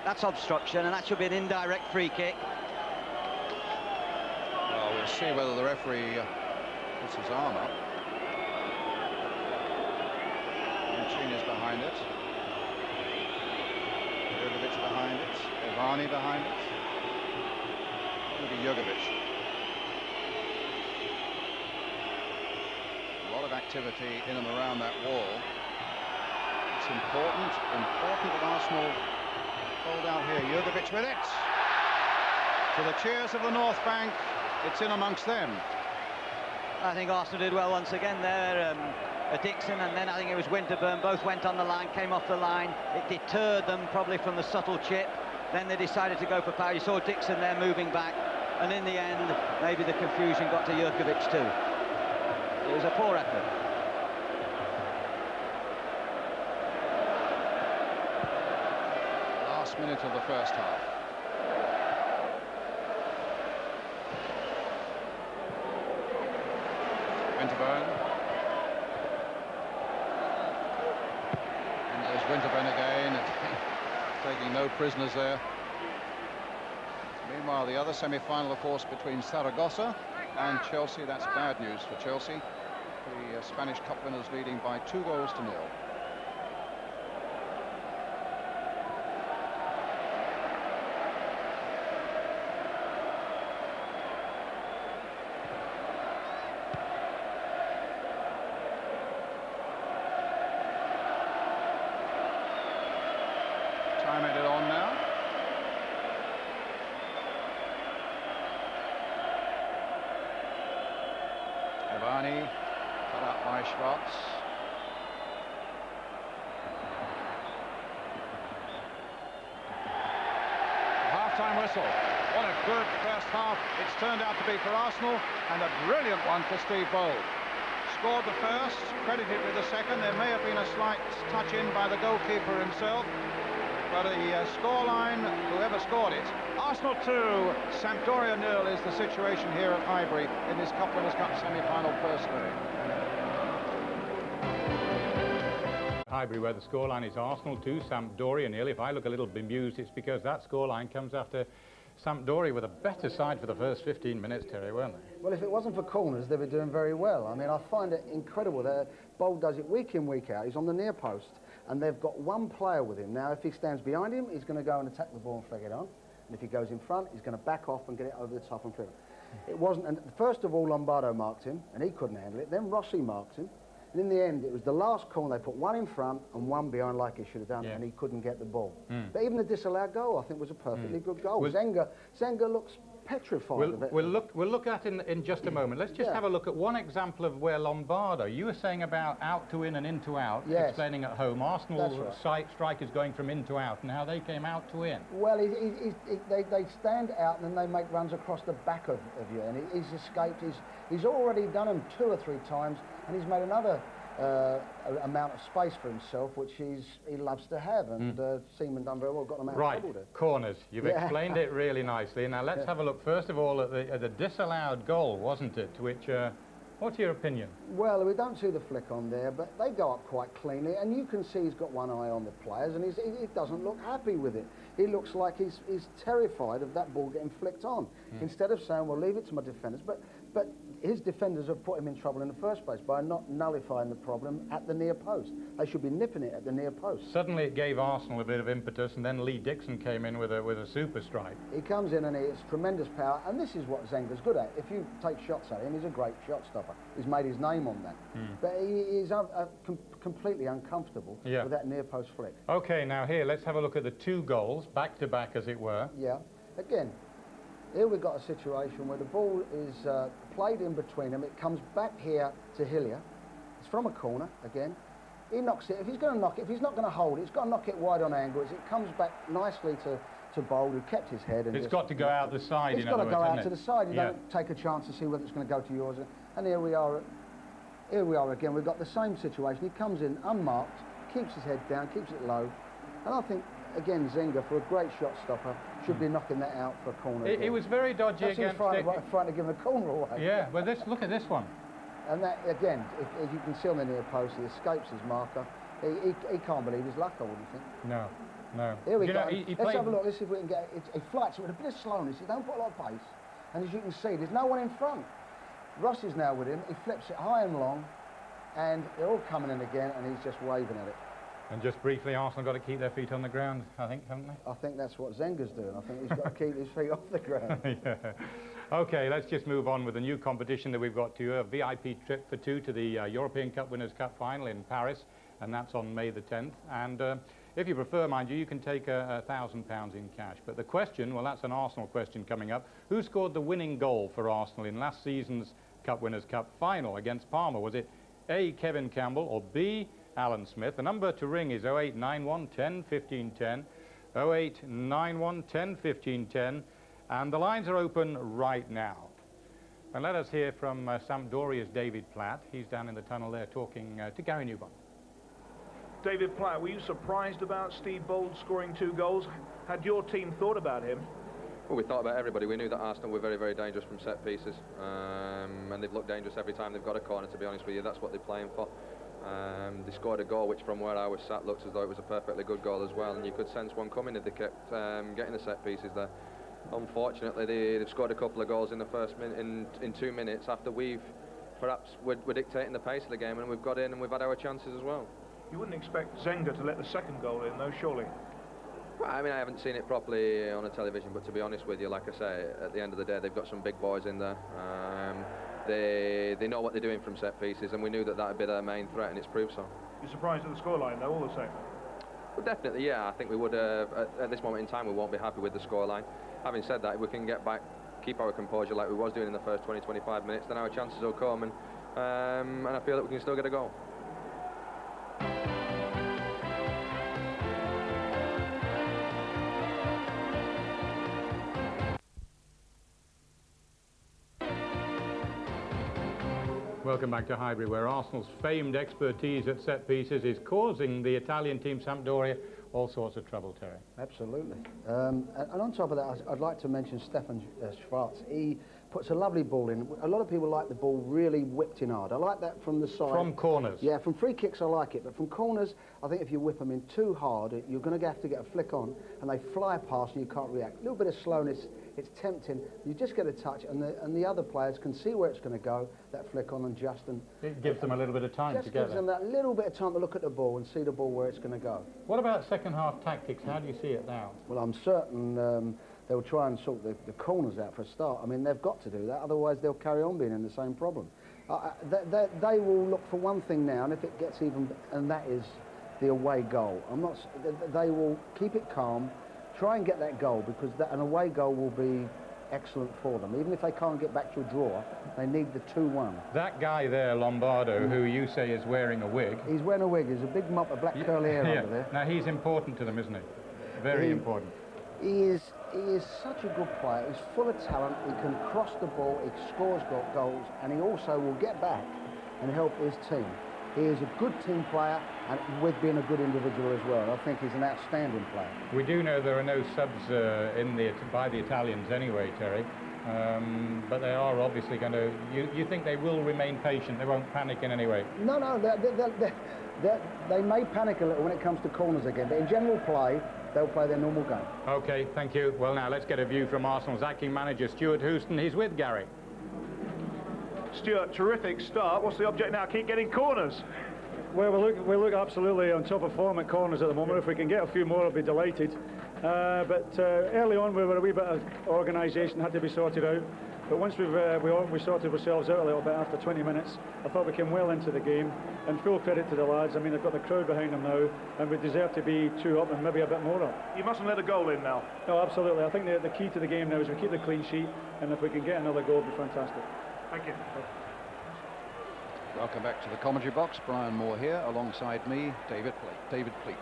that's obstruction, and that should be an indirect free kick. Well, we'll see whether the referee puts his arm up. Mancini's behind it. Jurkovic behind it. Ivani behind it. Jurkovic. A lot of activity in and around that wall. It's important that Arsenal hold out here. Jurkovic with it. To the cheers of the North Bank, it's in amongst them. I think Arsenal did well once again there. Dixon, and then I think it was Winterburn, both went on the line, came off the line. It deterred them probably from the subtle chip. Then they decided to go for power. You saw Dixon there moving back, and in the end, maybe the confusion got to Jurkovic too. It was a poor effort. Last minute of the first half. Winterburn. And there's Winterburn again, taking no prisoners there. Meanwhile, the other semi-final, of course, between Zaragoza and Chelsea. That's bad news for Chelsea. The Spanish Cup winners leading by 2-0. Time added on now. Ivani cut out by Schwartz. Half-time whistle. What a good first half it's turned out to be for Arsenal, and a brilliant one for Steve Bold. Scored the first, credited with the second. There may have been a slight touch in by the goalkeeper himself. But the scoreline, whoever scored it, Arsenal 2, Sampdoria 0 is the situation here at Highbury in this Cup Winners' Cup semi-final first leg. Highbury, where the scoreline is Arsenal 2, Sampdoria 0. If I look a little bemused, it's because that scoreline comes after Sampdoria with a better side for the first 15 minutes, Terry, weren't they? Well, if it wasn't for corners, they were doing very well. I mean, I find it incredible that Bold does it week in, week out. He's on the near post, and they've got one player with him. Now, if he stands behind him, he's going to go and attack the ball and flick it on. And if he goes in front, he's going to back off and get it over the top and flick it. It wasn't, and first of all, Lombardo marked him, and he couldn't handle it. Then Rossi marked him. And in the end, it was the last corner. They put one in front and one behind like he should have done, and he couldn't get the ball. But even the disallowed goal, I think, was a perfectly good goal. Zenga looks petrified of it. We'll look at in just a moment. Let's just have a look at one example of where Lombardo, you were saying about out to in and in to out, explaining at home, Arsenal strikers going from in to out and how they came out to in. Well, they stand out and then they make runs across the back of you, and he's escaped. He's already done them 2 or 3 times, and he's made another amount of space for himself, which he loves to have, and Seaman done very well, got them out of trouble there. Corners. You've explained it really nicely. Now let's have a look first of all at the disallowed goal, wasn't it? To which, what's your opinion? Well, we don't see the flick on there, but they go up quite cleanly, and you can see he's got one eye on the players, and he doesn't look happy with it. He looks like he's terrified of that ball getting flicked on. Instead of saying, well, leave it to my defenders, but his defenders have put him in trouble in the first place by not nullifying the problem at the near post. They should be nipping it at the near post. Suddenly it gave Arsenal a bit of impetus, and then Lee Dixon came in with a super strike. He comes in and he has tremendous power, and this is what Zenga's good at. If you take shots at him, he's a great shot stopper. He's made his name on that. But he is completely uncomfortable with that near post flick. Okay, now here, let's have a look at the 2 goals, back to back as it were. Yeah, again, here we've got a situation where the ball is played in between them. It comes back here to Hillier. It's from a corner, again. He knocks it. If he's going to knock it, if he's not going to hold it, he's got to knock it wide on angles. It comes back nicely to Bold, who kept his head. And it's got to go out the side, in other words, it's got to go out to the side. You don't take a chance to see whether it's going to go to yours. And here we are again. We've got the same situation. He comes in unmarked, keeps his head down, keeps it low. And I think again, Zenga, for a great shot stopper, should be knocking that out for a corner. It was very dodgy against... Right in front of giving a corner away. Yeah, well, look at this one. And that, again, as you can see on the near post, he escapes his marker. He can't believe his luck, I wouldn't think. No, no. Here we go. Let's Let's have a look. Let's see if we can get it. He flights with a bit of slowness. He don't put a lot of pace. And as you can see, there's no one in front. Ross is now with him. He flips it high and long. And they're all coming in again, and he's just waving at it. And just briefly, Arsenal got to keep their feet on the ground, I think, haven't they? I think that's what Zenga's doing. I think he's got to keep his feet off the ground. Yeah. OK, let's just move on with the new competition that we've got to you, a VIP trip for two to the European Cup Winners' Cup final in Paris, and that's on May the 10th. And if you prefer, mind you, you can take £1,000 in cash. But the question, well, that's an Arsenal question coming up. Who scored the winning goal for Arsenal in last season's Cup Winners' Cup final against Parma? Was it A, Kevin Campbell, or B, Alan Smith? The number to ring is 0891 10 15 10, 0891 10 15 10, and the lines are open right now. And let us hear from Sampdoria's David Platt. He's down in the tunnel there talking to Gary Newbon. David Platt, were you surprised about Steve Bold scoring 2 goals? Had your team thought about him? Well, we thought about everybody. We knew that Arsenal were very, very dangerous from set pieces, and they've looked dangerous every time they've got a corner, to be honest with you. That's what they're playing for. They scored a goal which, from where I was sat, looks as though it was a perfectly good goal as well, and you could sense one coming if they kept getting the set pieces there. Unfortunately, they've scored a couple of goals in the first minute, in 2 minutes, after we're dictating the pace of the game, and we've got in and we've had our chances as well. You wouldn't expect Zenga to let the second goal in, though, surely? Well, I mean, I haven't seen it properly on a television, but to be honest with you, like I say, at the end of the day, they've got some big boys in there. They know what they're doing from set pieces, and we knew that would be their main threat, and it's proved so. You're surprised at the scoreline, though, all the same? Well, definitely, yeah. I think we would, at this moment in time, we won't be happy with the scoreline. Having said that, if we can get back, keep our composure like we was doing in the first 20-25 minutes, then our chances will come, and I feel that we can still get a goal. Welcome back to Highbury, where Arsenal's famed expertise at set pieces is causing the Italian team Sampdoria all sorts of trouble, Terry. Absolutely. And on top of that, I'd like to mention Stefan Schwarz. He puts a lovely ball in. A lot of people like the ball really whipped in hard. I like that from the side. From corners? Yeah, from free kicks I like it, but from corners, I think if you whip them in too hard, you're going to have to get a flick on, and they fly past and you can't react. A little bit of slowness, it's tempting. You just get a touch, and the other players can see where it's going to go, that flick on, and just... It gives them a little bit of time to get gives them that little bit of time to look at the ball and see the ball where it's going to go. What about second half tactics? How do you see it now? Well, I'm certain they'll try and sort the corners out for a start. I mean, they've got to do that, otherwise they'll carry on being in the same problem. They will look for one thing now, and if it gets even... and that is the away goal. They will keep it calm, try and get that goal, because an away goal will be excellent for them. Even if they can't get back to a draw, they need the 2-1. That guy there, Lombardo, who you say is wearing a wig... He's wearing a wig. He's a big mop of black curly hair under there. Now, he's important to them, isn't he? Very important. He is such a good player. He's full of talent. He can cross the ball, he scores goals, and he also will get back and help his team. He is a good team player, and with being a good individual as well. I think he's an outstanding player. We do know there are no subs by the Italians anyway, Terry, but they are obviously going to... You think they will remain patient? They won't panic in any way? No, they may panic a little when it comes to corners again, but in general play, they'll play their normal game. OK, thank you. Well, now, let's get a view from Arsenal's acting manager, Stuart Houston. He's with Gary. Stuart, terrific start. What's the object now? Keep getting corners. Well, we look absolutely on top of form at corners at the moment. If we can get a few more, I'll be delighted. But early on, we were a wee bit of organisation had to be sorted out. But once we sorted ourselves out a little bit after 20 minutes, I thought we came well into the game. And full credit to the lads. I mean, they've got the crowd behind them now, and we deserve to be 2 up and maybe a bit more up. You mustn't let a goal in now. No, absolutely. I think the key to the game now is we keep the clean sheet, and if we can get another goal, it'll be fantastic. Thank you. Welcome back to the commentary box. Brian Moore here, alongside me, David Pleat.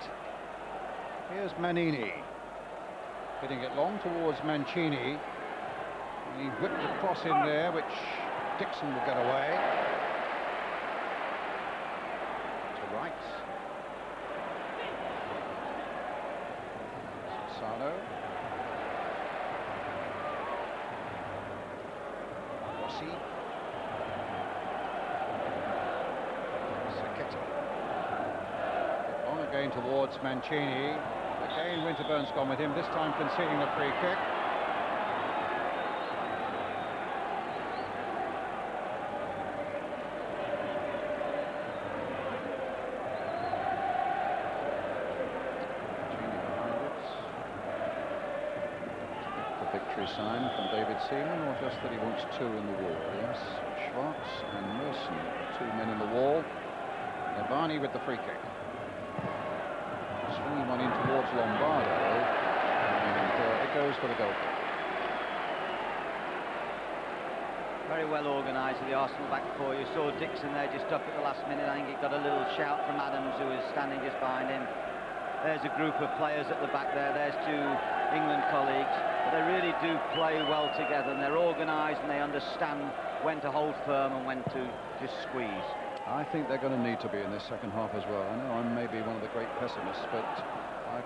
Here's Manini, hitting it long towards Mancini. He whipped the cross in there, which Dixon will get away. To right. Salsano. Rossi. Secchetti. Long again towards Mancini. Again, Winterburn's gone with him, this time conceding the free kick. Victory sign from David Seaman, or just that he wants two in the wall? Yes, Schwartz and Merson, two men in the wall. Navani with the free kick. Swinging one in towards Lombardo, and it goes for the goal. Very well organised with the Arsenal back four. You saw Dixon there just up at the last minute. I think he got a little shout from Adams, who was standing just behind him. There's a group of players at the back there. There's two England colleagues. But they really do play well together, and they're organised and they understand when to hold firm and when to just squeeze. I think they're going to need to be in this second half as well. I know I'm maybe one of the great pessimists, but I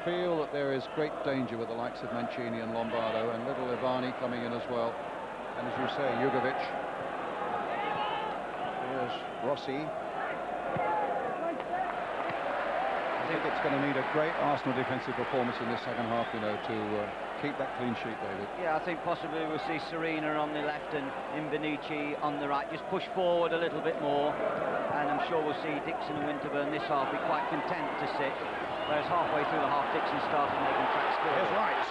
feel that there is great danger with the likes of Mancini and Lombardo, and little Ivani coming in as well. And as you say, Jugovic. Here's Rossi. I think it's going to need a great Arsenal defensive performance in this second half, you know, to keep that clean sheet, David. Yeah, I think possibly we'll see Serena on the left and Imbenici on the right. Just push forward a little bit more, and I'm sure we'll see Dixon and Winterburn this half be quite content to sit, whereas halfway through the half Dixon started making tracks forward. Here's Wright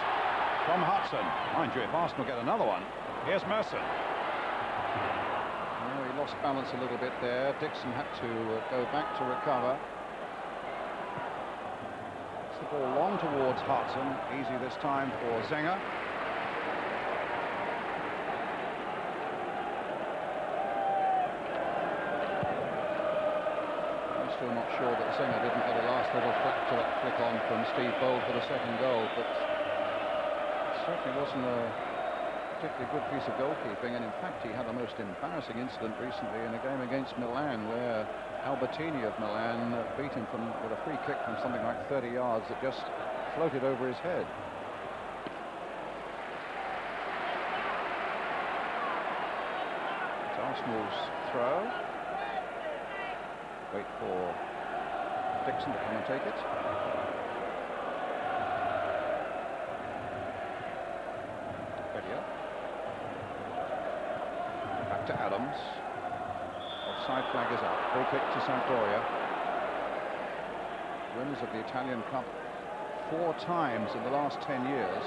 from Hudson. Mind you, if Arsenal get another one, here's Merson. Oh, he lost balance a little bit there. Dixon had to go back to recover. The ball long towards Hudson, easy this time for Zenger. I'm still not sure that Zenger didn't get a last little flick on from Steve Bold for the second goal, but it certainly wasn't a particularly good piece of goalkeeping, and in fact he had the most embarrassing incident recently in a game against Milan, where Albertini of Milan beat him with a free kick from something like 30 yards that just floated over his head. It's Arsenal's throw. Wait for Dixon to come and take it. Back to Adams. Offside flag is up. Full kick to Sampdoria. Winners of the Italian Cup 4 times in the last 10 years.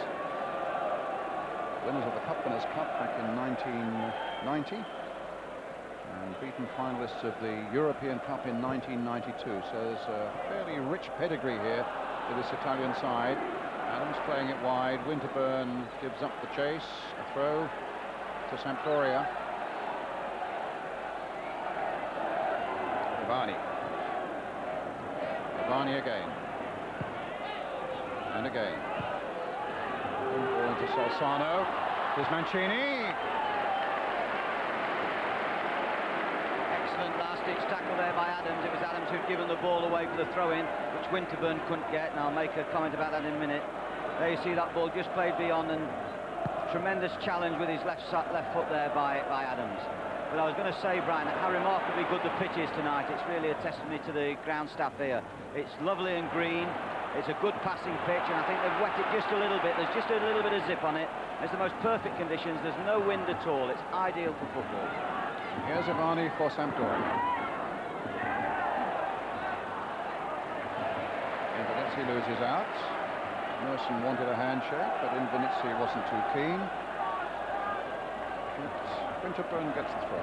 Winners of the Cup Winners' Cup back in 1990. And beaten finalists of the European Cup in 1992. So there's a fairly rich pedigree here for this Italian side. Adams playing it wide. Winterburn gives up the chase. A throw to Sampdoria. Ivani again. And again. Ball into Salsano. Here's Mancini. Excellent last-ditch tackle there by Adams. It was Adams who'd given the ball away for the throw-in, which Winterburn couldn't get, and I'll make a comment about that in a minute. There you see that ball just played beyond, and tremendous challenge with his left foot there by Adams. But I was going to say, Brian, how remarkably good the pitch is tonight. It's really a testimony to the ground staff here. It's lovely and green. It's a good passing pitch, and I think they've wet it just a little bit. There's just a little bit of zip on it. It's the most perfect conditions. There's no wind at all. It's ideal for football. Here's Ivani for Sampdoria. Invernizzi loses out. Merson wanted a handshake, but Invernizzi wasn't too keen. Winterburn gets the throw.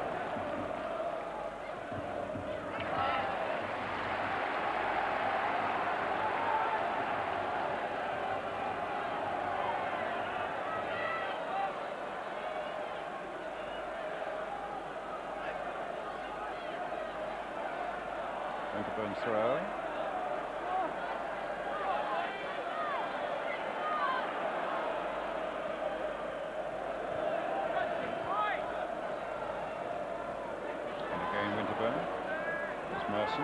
Winterburn's throw. Merson.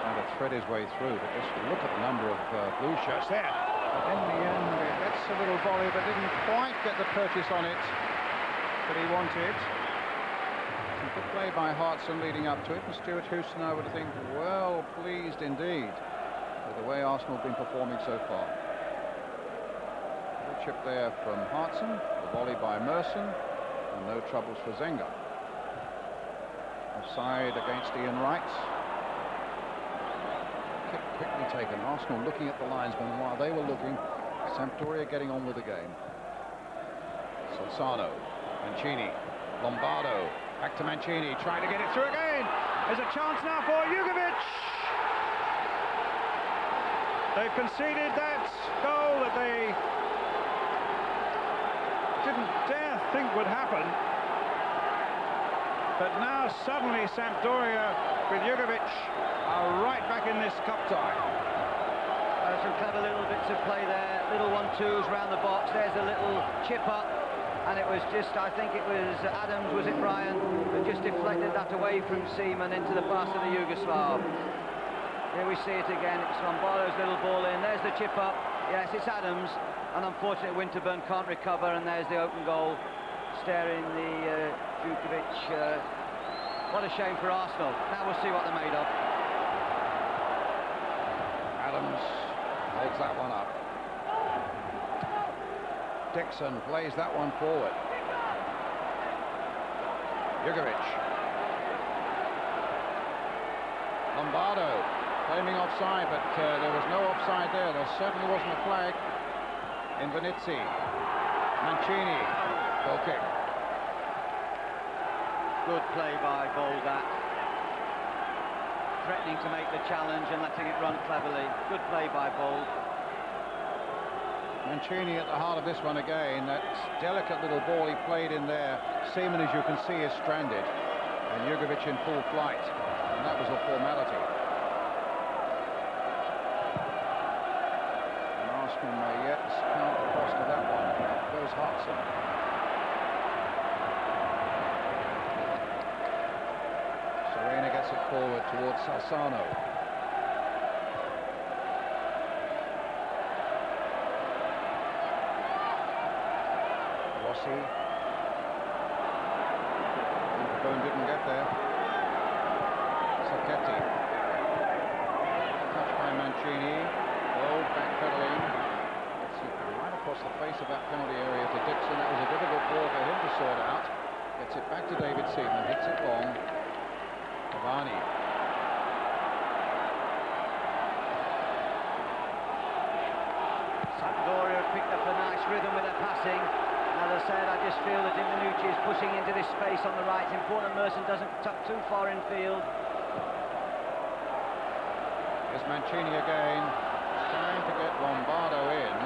trying to thread his way through, but just look at the number of blue shirts there. In the end, it gets a little volley, but didn't quite get the purchase on it that he wanted. Some good play by Hartson leading up to it, and Stuart Houston, I would think, well pleased indeed with the way Arsenal have been performing so far. Good chip there from Hartson, the volley by Merson, and no troubles for Zenga. Offside against Ian Wright. Kick quickly taken. Arsenal looking at the linesman, and while they were looking, Sampdoria getting on with the game. Solsano, Mancini, Lombardo, back to Mancini, trying to get it through again. There's a chance now for Uilenberg. They've conceded that goal that they didn't dare think would happen. But now suddenly Sampdoria with Uilenberg are right back in this cup tie. Some clever little bits of play there, little 1-2s round the box. There's a little chip up, and it was just, I think it was Adams, was it Brian, who just deflected that away from Seaman into the pass of the Yugoslav. Here we see it again. It's Lombardo's little ball in. There's the chip up. Yes, it's Adams, and unfortunately Winterburn can't recover, and there's the open goal staring the Djukovic. What a shame for Arsenal. Now we'll see what they're made of. Adams holds that one up. Dixon plays that one forward. Uilenberg. Lombardo claiming offside, but there was no offside there. There certainly wasn't a flag in Venezia. Mancini, goal kick. Good play by Boldat. Threatening to make the challenge and letting it run cleverly. Good play by Bold. Mancini at the heart of this one again. That delicate little ball he played in there. Seaman, as you can see, is stranded. And Uilenberg in full flight. And that was a formality. And Arsenal may yet count the cost of that one. There goes Hartson. Serena gets it forward towards Solsano. Rossi. Winterburn didn't get there. Sacchetti. Touch by Mancini. Bold backpedaling. Gets it right across the face of that penalty area to Dixon. That was a difficult ball for him to sort out. Gets it back to David Seaman. Hits it long. Cavani. Sampdoria picked up a nice rhythm with their passing. As I said, I just feel that Diminucci is pushing into this space on the right. It's important Merson doesn't tuck too far infield. Here's Mancini again, trying to get Lombardo in.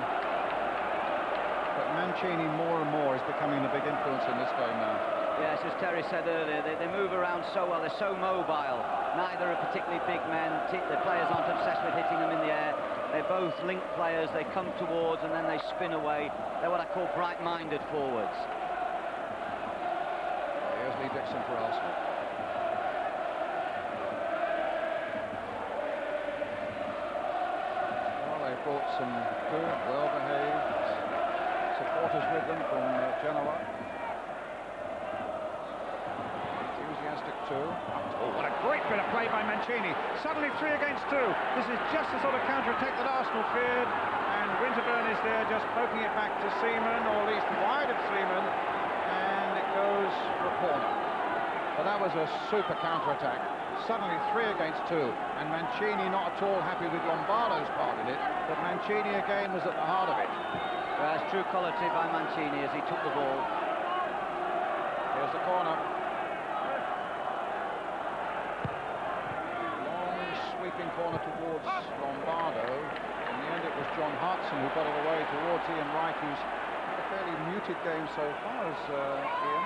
But Mancini more and more is becoming the big influence in this game now. Yes, as Terry said earlier, they move around so well, they're so mobile. Neither are particularly big men. The players aren't obsessed with hitting them in the air. They're both linked players, they come towards and then they spin away. They're what I call bright-minded forwards. Here's Lee Dixon for Arsenal. Well, they brought some good, well-behaved supporters with them from Genoa. Enthusiastic too. Oh, what a great bit of play by Mancini. Suddenly 3 against 2. This is just the sort of counter-attack that Arsenal feared. And Winterburn is there just poking it back to Seaman, or at least wide of Seaman. And it goes for a corner. But that was a super counter-attack. Suddenly 3 against 2. And Mancini not at all happy with Lombardo's part in it. But Mancini again was at the heart of it. Well, that's true quality by Mancini as he took the ball. Here's the corner. Sweeping corner towards Lombardo. In the end it was John Hartson who got it away towards Ian Wright, who's had a fairly muted game so far as Ian.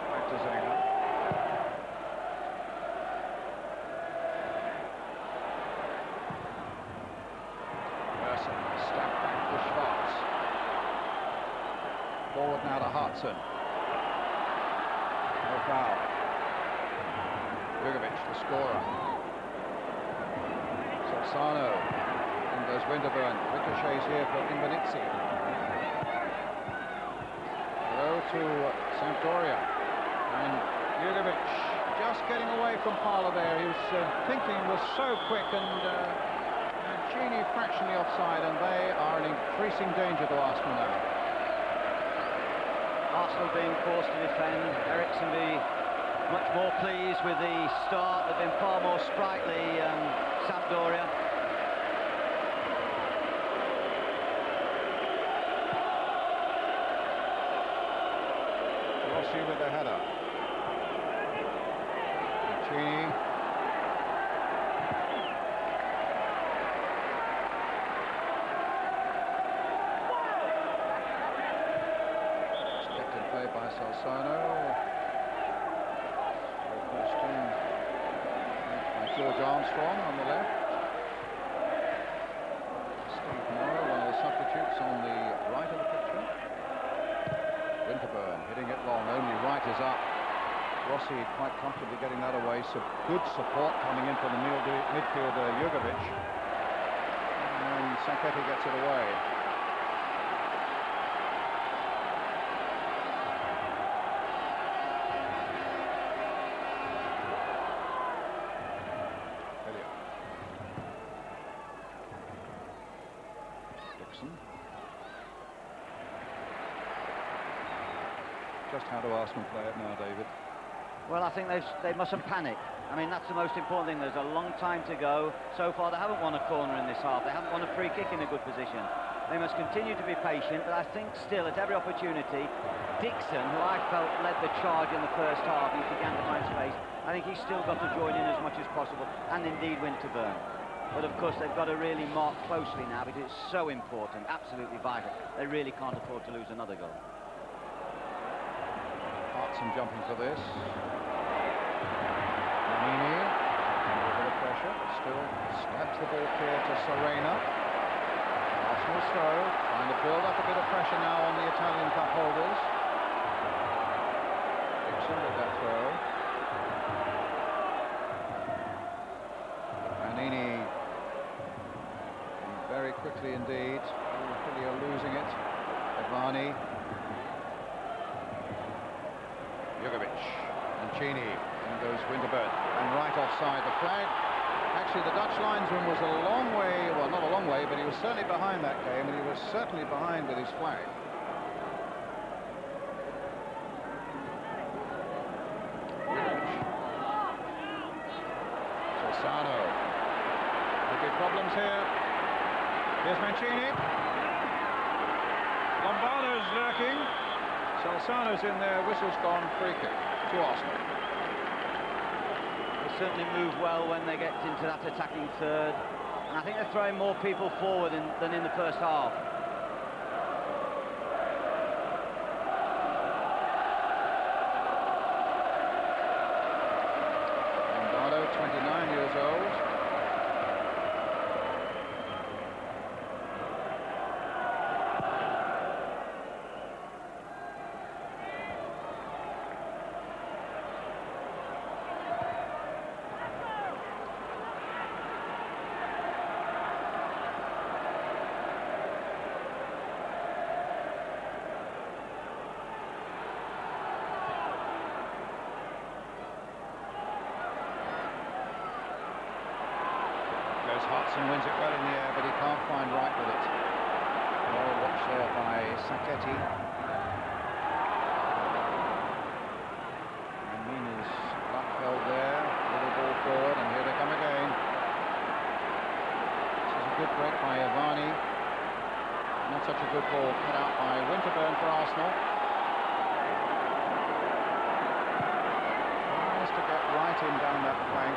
Back to Zenga. Merson, step back for Schwartz. Forward now to Hartson. No foul. Jugovic, the scorer. Solsano. And there's Winterburn. Ricochets here for Imbanitsi. Throw to Sampdoria. And Jugovic just getting away from Parlour there. His thinking was so quick, and Mancini fractionally offside, and they are in increasing danger to Arsenal now. Arsenal being forced to defend. Eriksson be much more pleased with the start. They've been far more sprightly, Sampdoria. Rossi with the header. Mancini. Expected play by Solsano. By George Armstrong on the left. Steve Morrow, one of the substitutes, on the right of the picture. Winterburn hitting it long, only right is up. Rossi quite comfortably getting that away. So good support coming in from the midfielder Jugovic. And Sanchetti gets it away. Dixon. Just how do Arsenal play it now, David? Well, I think they mustn't panic. I mean, that's the most important thing. There's a long time to go. So far, they haven't won a corner in this half. They haven't won a free kick in a good position. They must continue to be patient, but I think still, at every opportunity, Dixon, who I felt led the charge in the first half, he began to find space. I think he's still got to join in as much as possible, and indeed Winterburn. But of course, they've got to really mark closely now, because it's so important, absolutely vital. They really can't afford to lose another goal. Hartson jumping for this. Nannini, under a bit of pressure, still stabs the ball clear to Serena. Arsenal's throw, trying to build up a bit of pressure now on the Italian cup holders. Dixon with that throw. Nannini, very quickly indeed. Really are losing it. Evani. Jugovic, Mancini, in goes Winterburn, and right offside the flag. Actually, the Dutch linesman was a long way, well, not a long way, but he was certainly behind that game, and he was certainly behind with his flag. Solsano. Could be problems here. Here's Mancini. Lombardo's lurking. Solsano's in there, whistle's gone, free kick to Arsenal. They certainly move well when they get into that attacking third. And I think they're throwing more people forward than in the first half. Lombardo, 29 years old. Hartson wins it well in the air, but he can't find right with it. Well watched there by Sanchetti. And Mina's luck held there. Little ball forward, and here they come again. This is a good break by Evani. Not such a good ball cut out by Winterburn for Arsenal. Tries to get right in down that flank.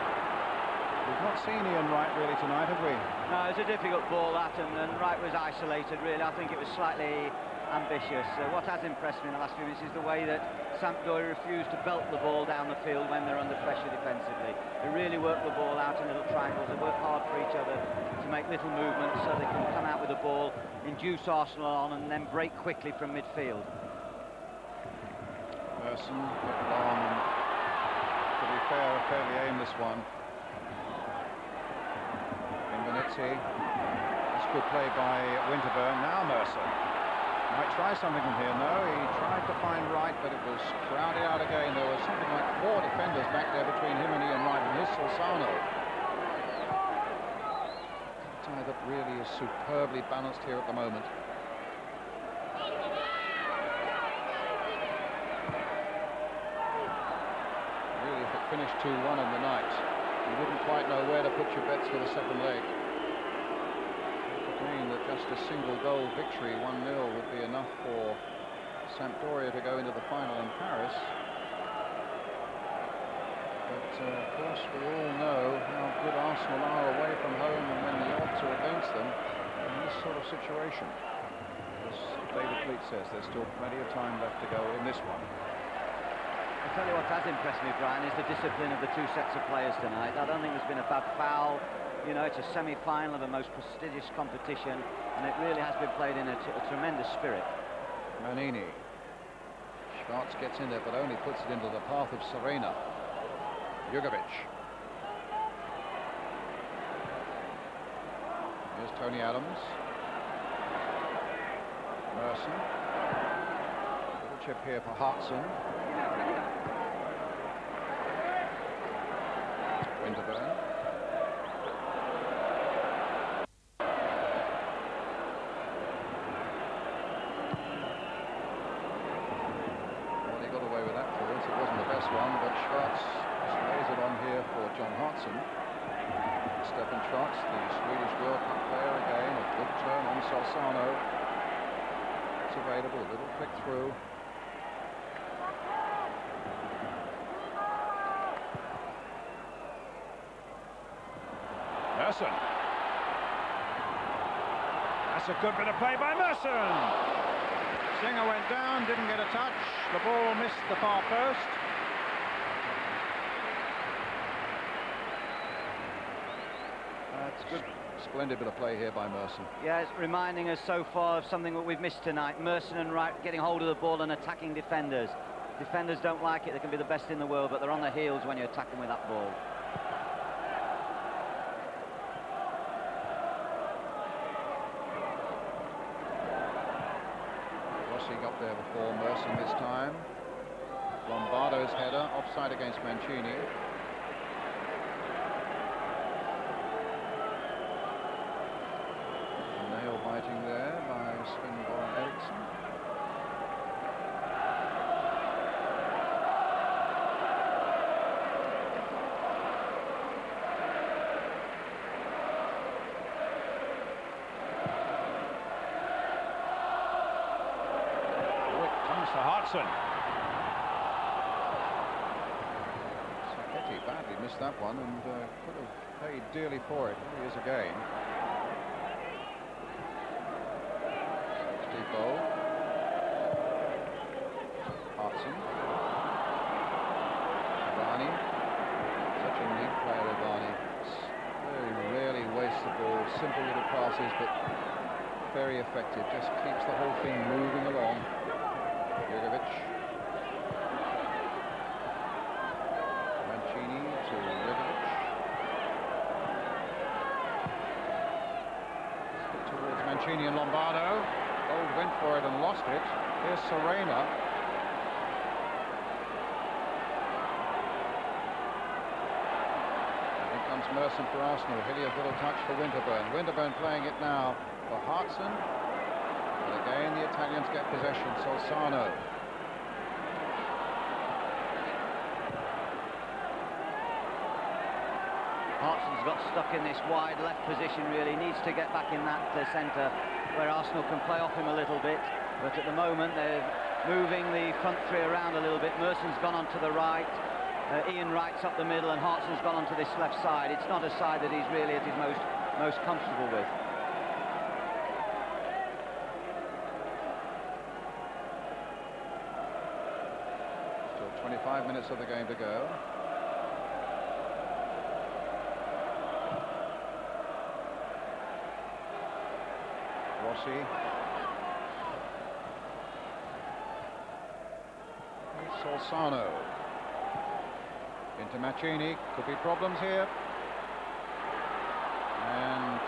We've not seen Ian Wright really tonight, have we? No, it's a difficult ball, that, and Wright was isolated, really. I think it was slightly ambitious. What has impressed me in the last few minutes is the way that Sampdoria refused to belt the ball down the field when they're under pressure defensively. They really work the ball out in little triangles. They work hard for each other to make little movements so they can come out with the ball, induce Arsenal on, and then break quickly from midfield. Person put long to be fairly aimless one. Invenizzi. That's good play by Winterburn. Now Mercer might try something from here. No, he tried to find Wright, but it was crowded out again. There was something like 4 defenders back there between him and Ian Wright, and his Solsano. A tie that really is superbly balanced here at the moment. Really, if it finished 2-1 in the night, you wouldn't quite know where to put your bets for the second leg. That just a single goal victory, 1-0, would be enough for Sampdoria to go into the final in Paris. But of course we all know how good Arsenal are away from home and when the odds are against them in this sort of situation. As David Fleet says, there's still plenty of time left to go in this one. I'll tell you what has impressed me, Brian, is the discipline of the two sets of players tonight. I don't think there's been a bad foul. You know, it's a semi-final of the most prestigious competition, and it really has been played in a tremendous spirit. Manini. Schwartz gets in there, but only puts it into the path of Serena. Jugovic. Here's Tony Adams. Merson. Little chip here for Hartson. Winterburn. One, but Schwartz lays it on here for John Hartson. Stefan Schwartz, the Swedish World Cup player again, a good turn on Solsano. It's available, a little flick through. Merson. That's a good bit of play by Merson. Singer went down, didn't get a touch. The ball missed the far post. That's good. Splendid bit of play here by Merson. Yeah, it's reminding us so far of something that we've missed tonight. Merson and Wright getting hold of the ball and attacking defenders. Defenders don't like it. They can be the best in the world, but they're on their heels when you attack them with that ball. Rossi got there before Merson this time. Lombardo's header, offside against Mancini. Nail-biting there by Sven-Goran Eriksson. Oh, it comes to Hartson. Sacchetti badly missed that one and could have paid dearly for it. Here he is again. Steve Bold. Hartson. Ivani. Such a neat player, Ivani. Very rarely wastes the ball. Simple little passes, but very effective. Just keeps the whole thing moving along. Jugovic. Mancini to Jugovic. Towards Mancini and Lombardo. Gold went for it and lost it. Here's Serena. And here comes Merson for Arsenal. Hilliard's little touch for Winterburn. Winterburn playing it now for Hartson. And again the Italians get possession. Solsano. Hartson's got stuck in this wide left position, really. Needs to get back in that centre where Arsenal can play off him a little bit. But at the moment, they're moving the front three around a little bit. Merson's gone on to the right. Ian Wright's up the middle, and Hartson's gone on to this left side. It's not a side that he's really at his most comfortable with. Still 25 minutes of the game to go. Rossi. Solsano. Into Mancini, could be problems here. And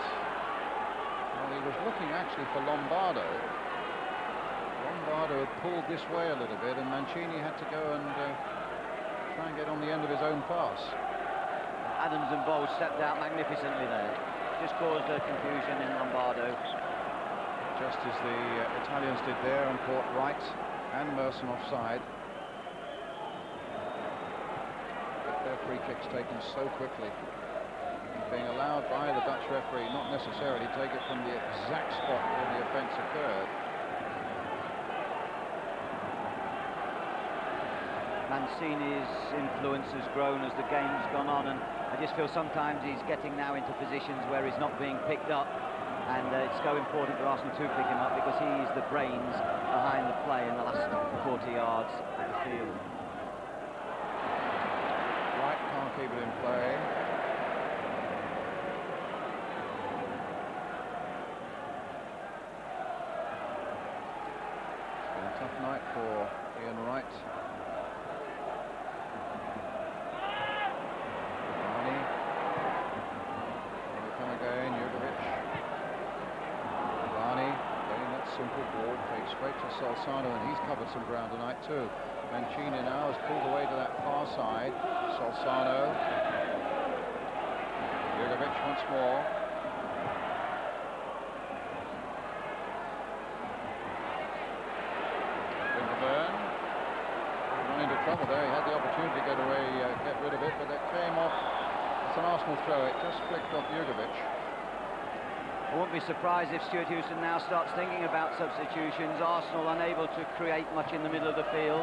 well, he was looking actually for Lombardo. Lombardo had pulled this way a little bit, and Mancini had to go and try and get on the end of his own pass. Adams and Bold stepped out magnificently there. Just caused a confusion in Lombardo. Just as the Italians did there and caught Wright and Merson offside. But their free kicks taken so quickly. And being allowed by the Dutch referee not necessarily take it from the exact spot where the offence occurred. Mancini's influence has grown as the game's gone on, and I just feel sometimes he's getting now into positions where he's not being picked up, and it's so important for Arsenal to pick him up because he's the brains behind the play in the last 40 yards of the field. Wright can't keep it in play. It's been a tough night for Ian Wright. Simple ball, played straight to Solsano, and he's covered some ground tonight too. Mancini now has pulled away to that far side. Solsano. Jurgovic once more. Winterburn. Run into trouble there. He had the opportunity to get rid of it, but it came off. It's an Arsenal throw. It just flicked off Jurgovic. I won't be surprised if Stuart Houston now starts thinking about substitutions. Arsenal unable to create much in the middle of the field.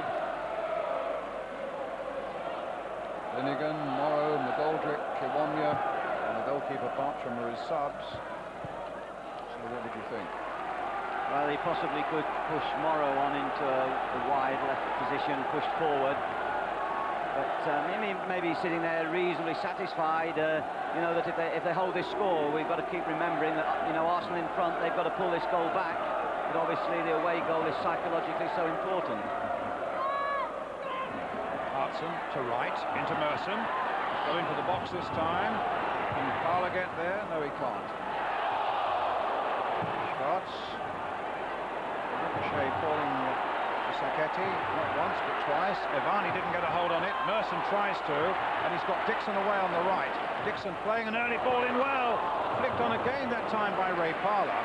Linnigan, Morrow, McGoldrick, Kiwanya, and the goalkeeper Bartram are his subs. So what did you think? Well, he possibly could push Morrow on into a wide left position, pushed forward. But maybe sitting there reasonably satisfied, you know, that if they hold this score, we've got to keep remembering that, you know, Arsenal in front, they've got to pull this goal back. But obviously the away goal is psychologically so important. Hartson to Wright, into Merson. Go into the box this time. Can Fowler get there? No, he can't. Shots. Ricochet falling to Sacchetti, not once but twice. Evani didn't get a hold on it. Merson tries to, and he's got Dixon away on the right. Dixon playing an early ball in well. Flicked on again that time by Ray Parlour.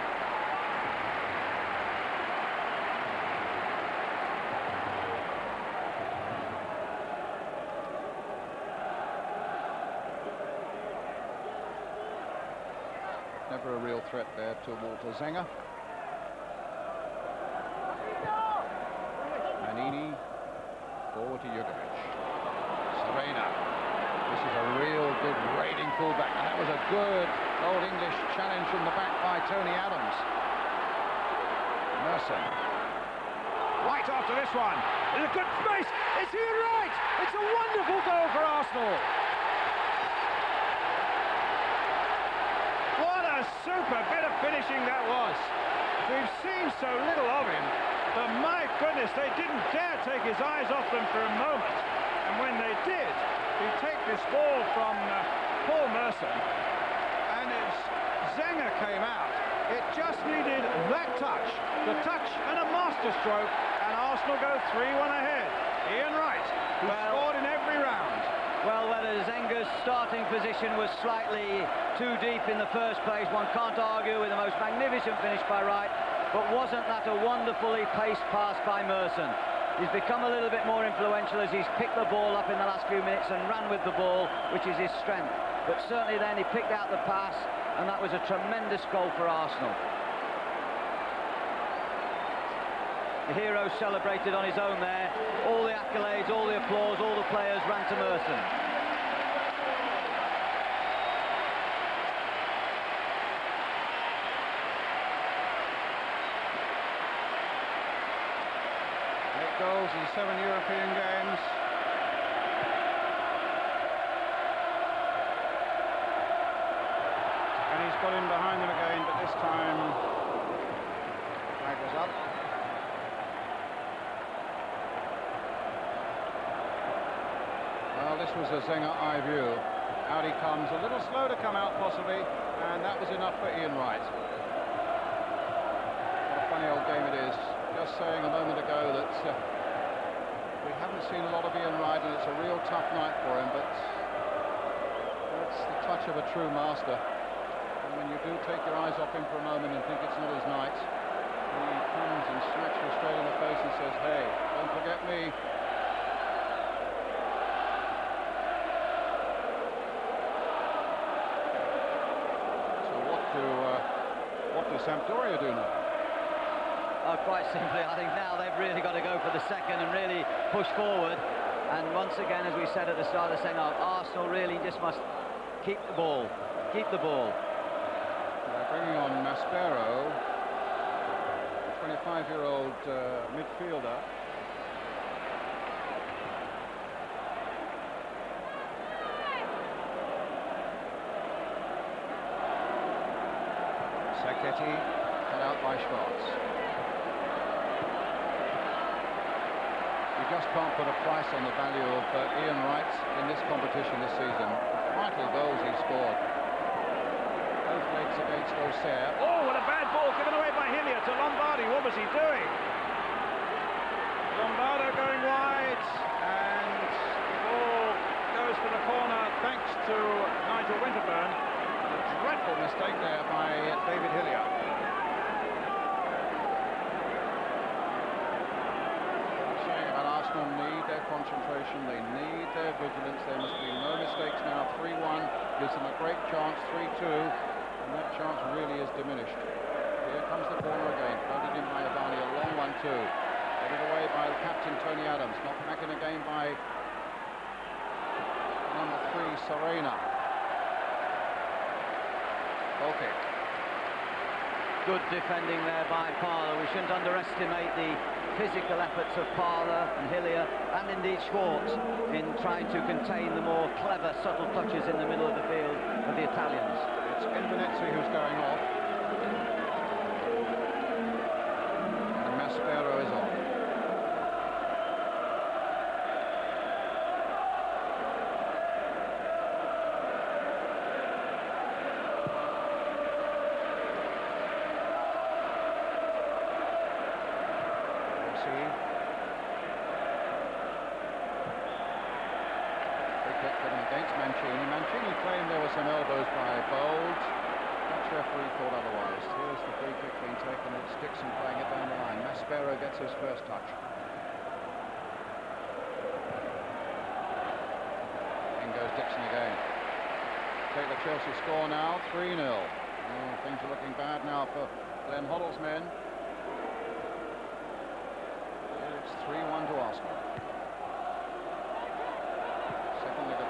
Never a real threat there to Walter Zenga. Manini, forward to Jurgovic. Serena. This is a real good raiding fullback. And that was a good Old English challenge from the back by Tony Adams. Merson. Right after this one. There's a good space. It's Ian Wright. It's a wonderful goal for Arsenal. What a super bit of finishing that was. We've seen so little of him, but my goodness, they didn't dare take his eyes off them for a moment. And when they did, he take this ball from Paul Merson, and as Zenga came out, it just needed that touch, the touch and a masterstroke, and Arsenal go 3-1 ahead. Ian Wright, who scored in every round. Well, whether Zenga's starting position was slightly too deep in the first place, one can't argue with the most magnificent finish by Wright, but wasn't that a wonderfully paced pass by Merson? He's become a little bit more influential as he's picked the ball up in the last few minutes and ran with the ball, which is his strength. But certainly then he picked out the pass, and that was a tremendous goal for Arsenal. The hero celebrated on his own there. All the accolades, all the applause, all the players ran to Merson. Goals in 7 European games. And he's got in behind them again, but this time the flag was up. Well, Well, this was a Zenga eye view. Out he comes, a little slow to come out possibly, and that was enough for Ian Wright. What a funny old game it is. Just saying a moment ago that we haven't seen a lot of Ian Wright, and it's a real tough night for him, but it's the touch of a true master. And when you do take your eyes off him for a moment and think it's not his night, he comes and smacks you straight in the face and says, hey, don't forget me. What does Sampdoria do now? Oh, quite simply, I think now they've really got to go for the second and really push forward. And once again, as we said at the start of the second half, Arsenal really just must keep the ball. Keep the ball. They're bringing on Maspero, a 25-year-old midfielder. Saketi, cut out by Schwartz. You just can't put a price on the value of Ian Wright in this competition this season. Vital goals he scored. Both legs against Auxerre. Oh, what a bad ball given away by Hillier to Lombardi. What was he doing? Lombardo going wide, and the ball goes to the corner thanks to Nigel Winterburn. Dreadful mistake there by David Hillier. I'm saying about Arsenal need their concentration, they need their vigilance, there must be no mistakes now. 3-1 gives them a great chance, 3-2, and that chance really is diminished. Here comes the corner again, floated in by Adani, a long one too. Headed away by the captain Tony Adams, knocked back in again by number 3 Serena. Okay. Good defending there by Parler. We shouldn't underestimate the physical efforts of Parler and Hillier, and indeed Schwartz, in trying to contain the more clever, subtle touches in the middle of the field of the Italians. It's Infinizzi who's going off. And Maspero is on. Mancini claimed there were some elbows by Bold. Dutch referee thought otherwise. Here's the free kick being taken. It's Dixon playing it down the line. Maspero gets his first touch. In goes Dixon again. Take the Chelsea score now, 3-0. Oh, things are looking bad now for Glenn Hoddle's men. It's 3-1 to Arsenal.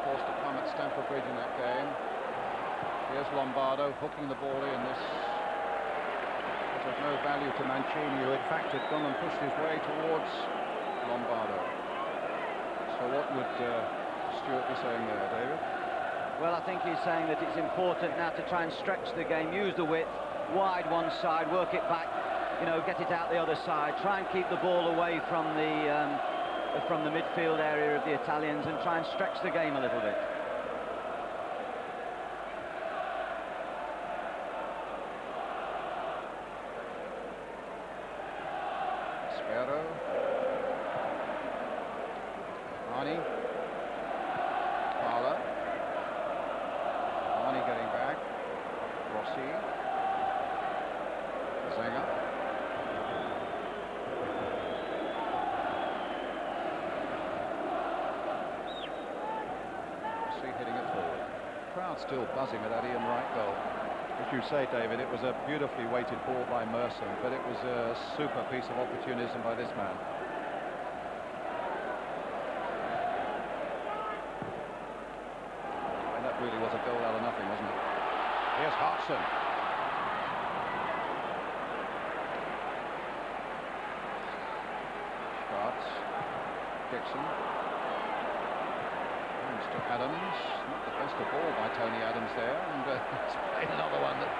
Forced to come at Stamford Bridge in that game. Here's Lombardo hooking the ball in. This was of no value to Mancini, who in fact had gone and pushed his way towards Lombardo. So what would Stuart be saying there, David? Well, I think he's saying that it's important now to try and stretch the game, use the width, wide one side, work it back, you know, get it out the other side, try and keep the ball away from the midfield area of the Italians and try and stretch the game a little bit. Spero. Arnie. Parler. Arnie getting back. Rossi. Zenga. Hitting it forward. Crowd still buzzing with that Ian Wright goal. As you say, David, it was a beautifully weighted ball by Merson, but it was a super piece of opportunism by this man. And that really was a goal out of nothing, wasn't it? Here's Hartson. Schwartz. Dixon. To Adams, not the best of all by Tony Adams there, and it's played another one that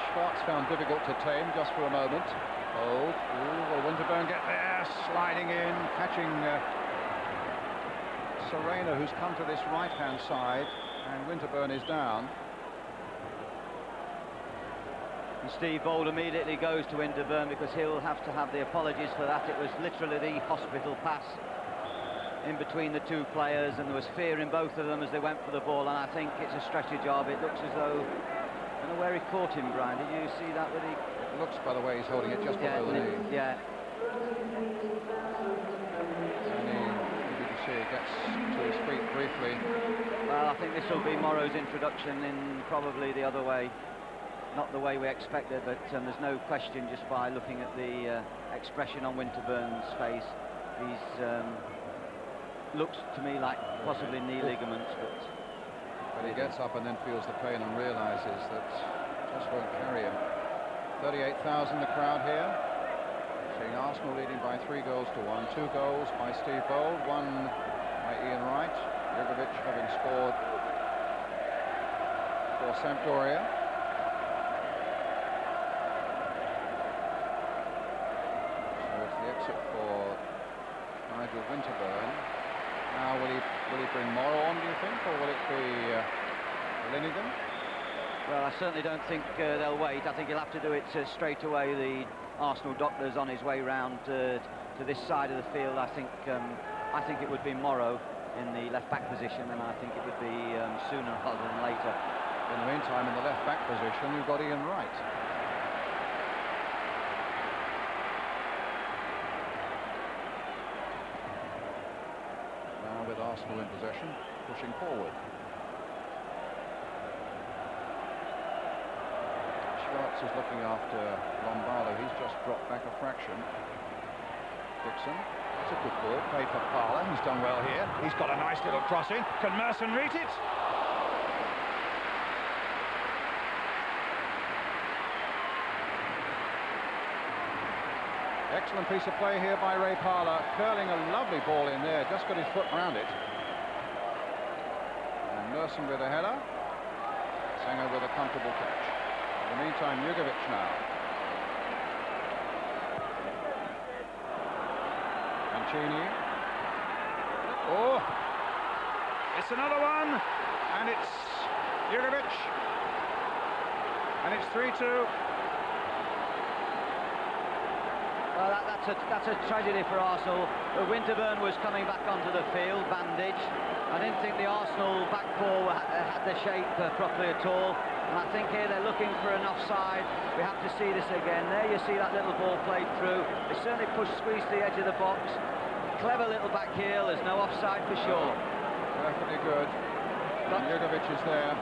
Schwartz found difficult to tame just for a moment. Oh, will Winterburn get there? Sliding in, catching Serena, who's come to this right-hand side, and Winterburn is down. And Steve Bold immediately goes to Winterburn because he'll have to have the apologies for that. It was literally the hospital pass in between the two players, and there was fear in both of them as they went for the ball, and I think it's a stretchy job. It looks as though, I don't know where he caught him, Brian. Did you see that? With It looks, by the way, he's holding it just below the knee. Yeah. And you can see he gets to his feet briefly. Well, I think this will be Morrow's introduction in probably the other way. Not the way we expected, but there's no question just by looking at the expression on Winterburn's face. He's looks to me like possibly knee ligaments, but he gets up and then feels the pain and realizes that just won't carry him. 38,000 the crowd here, seeing Arsenal leading by 3 goals to 1. 2 goals by Steve Bold, 1 by Ian Wright. Jugovic having scored for Sampdoria. Exit for Nigel Winterburn. Now will he bring Morrow on, do you think, or will it be Linnigan? Well, I certainly don't think they'll wait. I think he'll have to do it straight away. The Arsenal doctor's on his way round to this side of the field. I think it would be Morrow in the left-back position, and I think it would be sooner rather than later. In the meantime, in the left-back position, you've got Ian Wright. With Arsenal in possession, pushing forward. Schwartz is looking after Lombardo. He's just dropped back a fraction. Dixon, that's a good ball, played for Parler. He's done well here. He's got a nice little crossing. Can Merson read it? Excellent piece of play here by Ray Parler, curling a lovely ball in there, just got his foot around it. And Merson with a header, Sanger with a comfortable catch. In the meantime, Jugovic now. Mancini. Oh! It's another one! And it's Jugovic. And it's 3-2. Well, that's a tragedy for Arsenal. Winterburn was coming back onto the field, bandaged. I didn't think the Arsenal back four had the shape properly at all. And I think here they're looking for an offside. We have to see this again. There you see that little ball played through. They certainly squeezed the edge of the box. Clever little back heel. There's no offside for sure. Perfectly good. And Jugovic is there.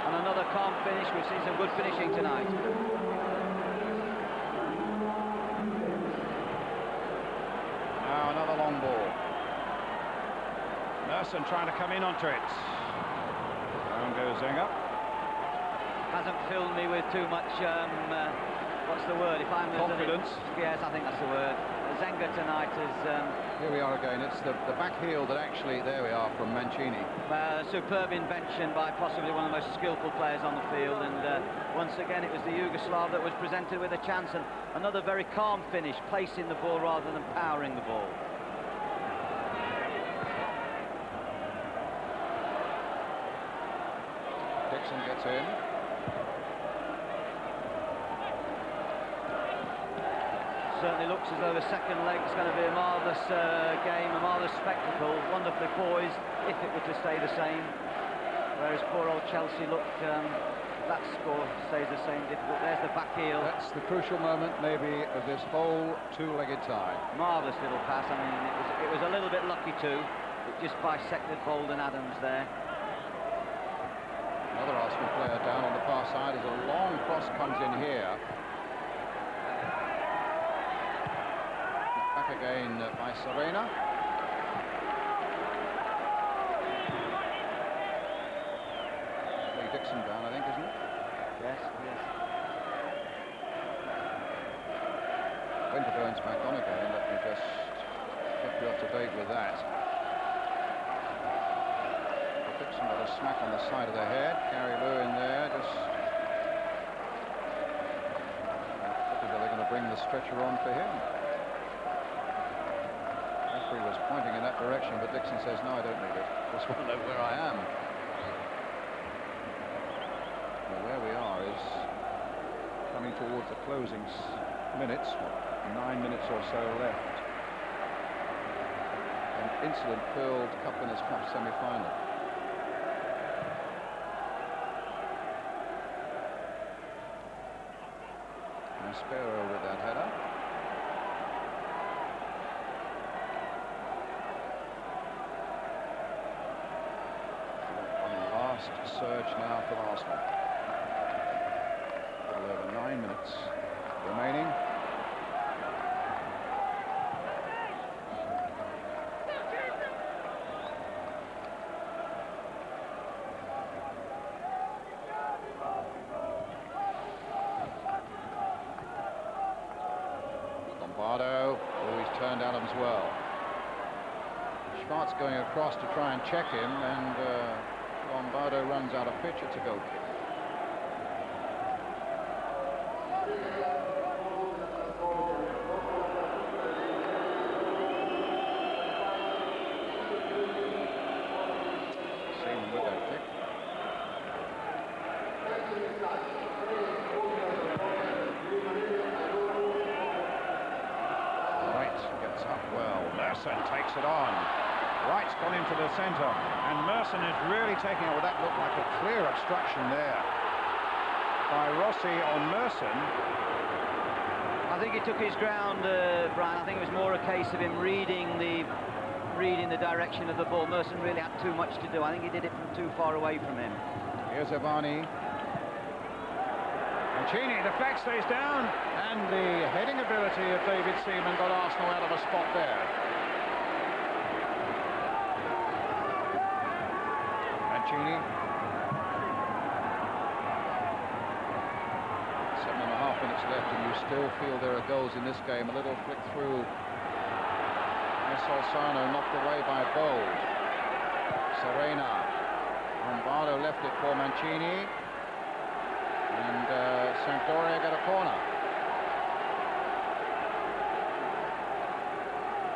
And another calm finish. We've seen some good finishing tonight. Now another long ball. Merson trying to come in onto it. Down goes Zenger. Hasn't filled me with too much, what's the word? If I'm confidence. Yes, I think that's the word. Zenger tonight is... Here we are again. It's the back heel that actually, there we are, from Mancini. Superb invention by possibly one of the most skillful players on the field, and once again it was the Yugoslav that was presented with a chance, and another very calm finish, placing the ball rather than powering the ball. Dixon gets in. Certainly looks as though the second leg is going to be a marvellous game, a marvellous spectacle, wonderfully poised, if it were to stay the same. Whereas poor old Chelsea looked, that score stays the same, difficult. There's the back heel. That's the crucial moment, maybe, of this whole two-legged tie. Marvellous little pass. I mean, it was a little bit lucky too. It just bisected Bold and Adams there. Another Arsenal player down on the far side as a long cross comes in here. Back again by Serena. Dixon down, I think, isn't it? Yes, yes. Winterburn's back on again. Let me just keep you up to date with that. Dixon got a smack on the side of the head. Gary Lou in there, just... Are they going to bring the stretcher on for him? The referee was pointing in that direction, but Dixon says, no, I don't need it. Just want to know where I am. Well, where we are is coming towards the closing minutes, 9 minutes or so left. An incident-filled Cup Winners' Cup semi-final. Maspero with that header. One last surge now for Arsenal. A little over 9 minutes remaining. He's turned Adams well. Schwartz going across to try and check him, and Lombardo runs out of pitch. It's a goal kick. Seaman with that kick. Well, Merson takes it on. Wright's gone into the centre, and Merson is really taking it. Well, that looked like a clear obstruction there by Rossi on Merson. I think he took his ground, Brian. I think it was more a case of him reading the direction of the ball. Merson really had too much to do. I think he did it from too far away from him. Here's Avani. Mancini deflects, stays down, and the heading ability of David Seaman got Arsenal out of a spot there. Mancini. 7.5 minutes left, and you still feel there are goals in this game. A little flick through. Solsano knocked away by Bold. Serena. Lombardo left it for Mancini. And Sampdoria got a corner.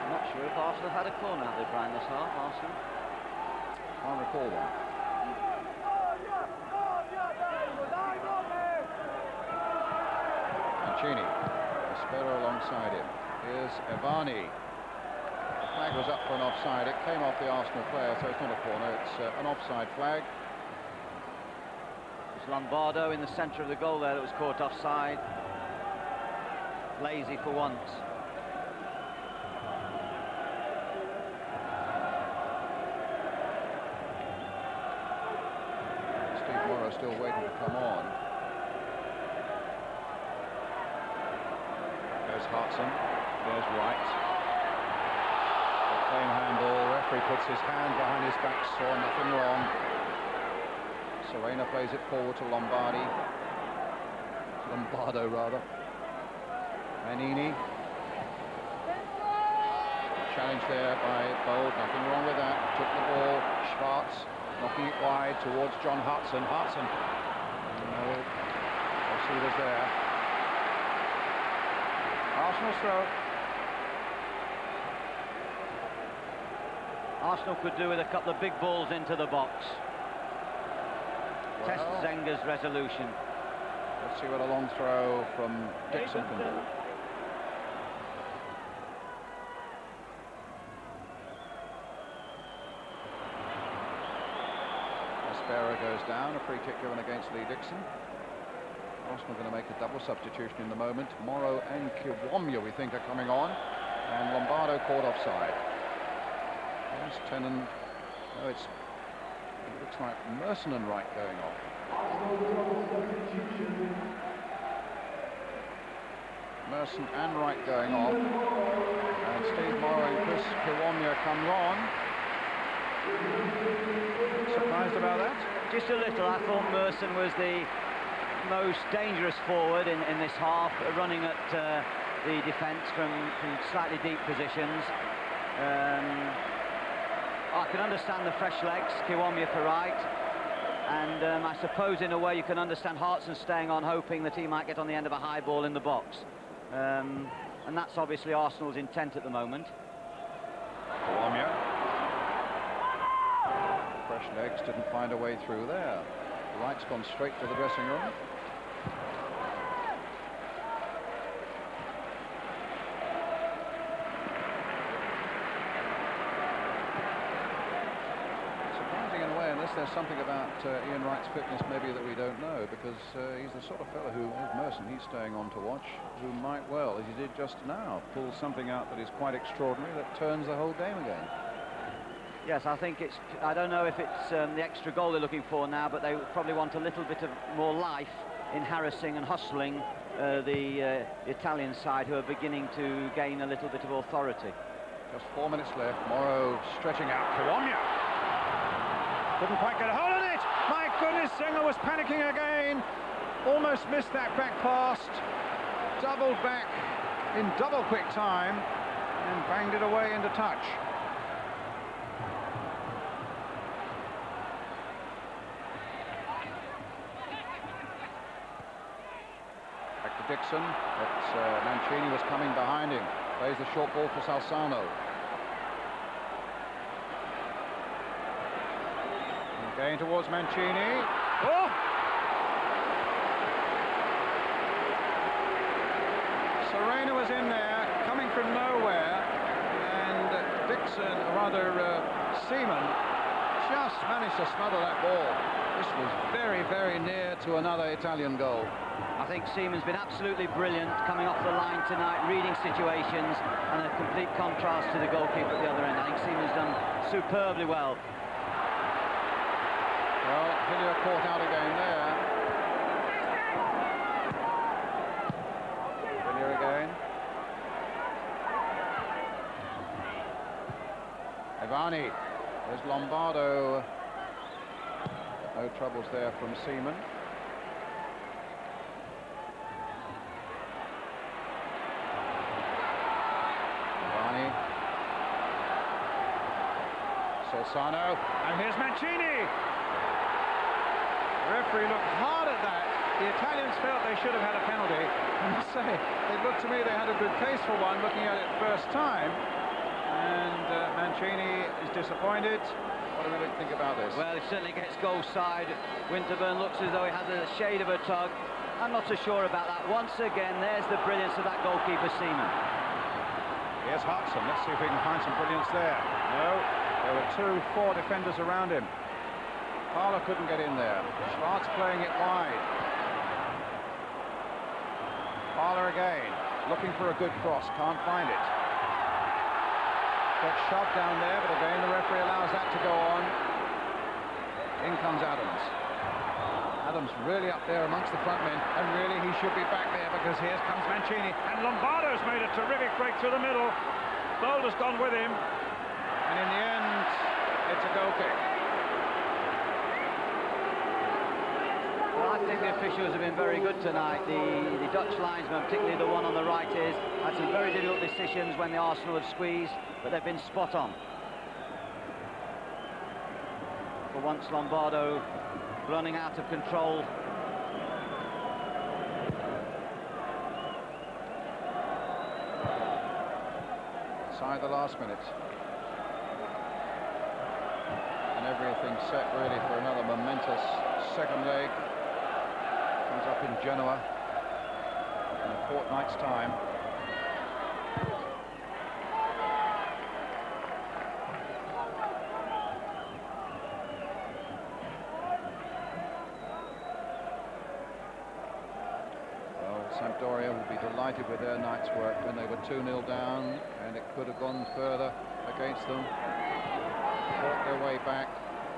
I'm not sure if Arsenal had a corner, have they, Brian, this half, Arsenal? Can't recall one. Mancini. Maspero alongside him. Here's Avani. The flag was up for an offside. It came off the Arsenal player, so it's not a corner. It's an offside flag. Lombardo in the centre of the goal there that was caught offside. Lazy for once. Steve Morrow still waiting to come on. There's Hartson. There's Wright. The plain handball. Referee puts his hand behind his back, saw nothing wrong. Serena plays it forward to Lombardo, rather. Manini. Challenge there by Bold, nothing wrong with that. Took the ball, Schwartz knocking it wide towards John Hartson. Hartson. No, see was there. Arsenal's throw. Arsenal could do with a couple of big balls into the box. Test Zenga's resolution. Let's see what a long throw from Dixon can do. Maspero goes down, a free kick given against Lee Dixon. Arsenal going to make a double substitution in the moment. Morrow and Kiwomya, we think, are coming on, and Lombardo caught offside. There's Tennant. Oh, it looks like Merson and Wright going off. Merson and Wright going off. And Steve Morrow and Chris Kiwomya comes on. Surprised about that? Just a little. I thought Merson was the most dangerous forward in this half, running at the defence from slightly deep positions. I can understand the fresh legs, Kiwomya for right, and I suppose in a way you can understand Hartson staying on, hoping that he might get on the end of a high ball in the box, and that's obviously Arsenal's intent at the moment. Colombia. Fresh legs didn't find a way through there. Wright's gone straight to the dressing room. Surprising in a way, unless there's something about Ian Wright's fitness maybe that we don't know, because he's the sort of fellow who, as Merson, he's staying on to watch, who might well, as he did just now, pull something out that is quite extraordinary that turns the whole game again. Yes, I think it's, I don't know if it's the extra goal they're looking for now, but they probably want a little bit of more life in harassing and hustling the Italian side, who are beginning to gain a little bit of authority. Just 4 minutes left. Morrow stretching out. Colombia couldn't quite get a hold of it. My goodness, Singer was panicking again. Almost missed that back pass. Doubled back in double quick time and banged it away into touch. Dixon, but Mancini was coming behind him. Plays the short ball for Salsano. And going towards Mancini. Oh! Serena was in there, coming from nowhere, and Dixon, or rather Seaman, just managed to smother that ball. This was very, very near to another Italian goal. I think Seaman's been absolutely brilliant coming off the line tonight, reading situations, and a complete contrast to the goalkeeper at the other end. I think Seaman's done superbly well. Well, Hillier caught out again there. Hillier again. Ivani. There's Lombardo. No troubles there from Seaman. Solsano, and here's Mancini. The referee looked hard at that. The Italians felt they should have had a penalty. I must say, it looked to me they had a good case for one, looking at it first time. And Mancini is disappointed. What do we think about this? Well, it certainly gets goal side. Winterburn looks as though he has a shade of a tug. I'm not so sure about that. Once again, there's the brilliance of that goalkeeper, Seaman. Here's Hudson. Let's see if we can find some brilliance there. No. There were 4 defenders around him. Parler couldn't get in there. Schwartz playing it wide. Parler again, looking for a good cross, can't find it. Got shoved down there, but again the referee allows that to go on. In comes Adams. Adams really up there amongst the front men, and really he should be back there, because here comes Mancini. And Lombardo's made a terrific break through the middle. Boulder's gone with him. And in the end, it's a goal kick. Well, I think the officials have been very good tonight. The Dutch linesman, particularly the one on the right, had some very difficult decisions when the Arsenal have squeezed, but they've been spot on. For once, Lombardo running out of control. Inside the last minute. And everything set really for another momentous second leg. Comes up in Genoa in a fortnight's time. Well, Sampdoria will be delighted with their night's work when they were 2-0 down, and it could have gone further against them. Fought their way back.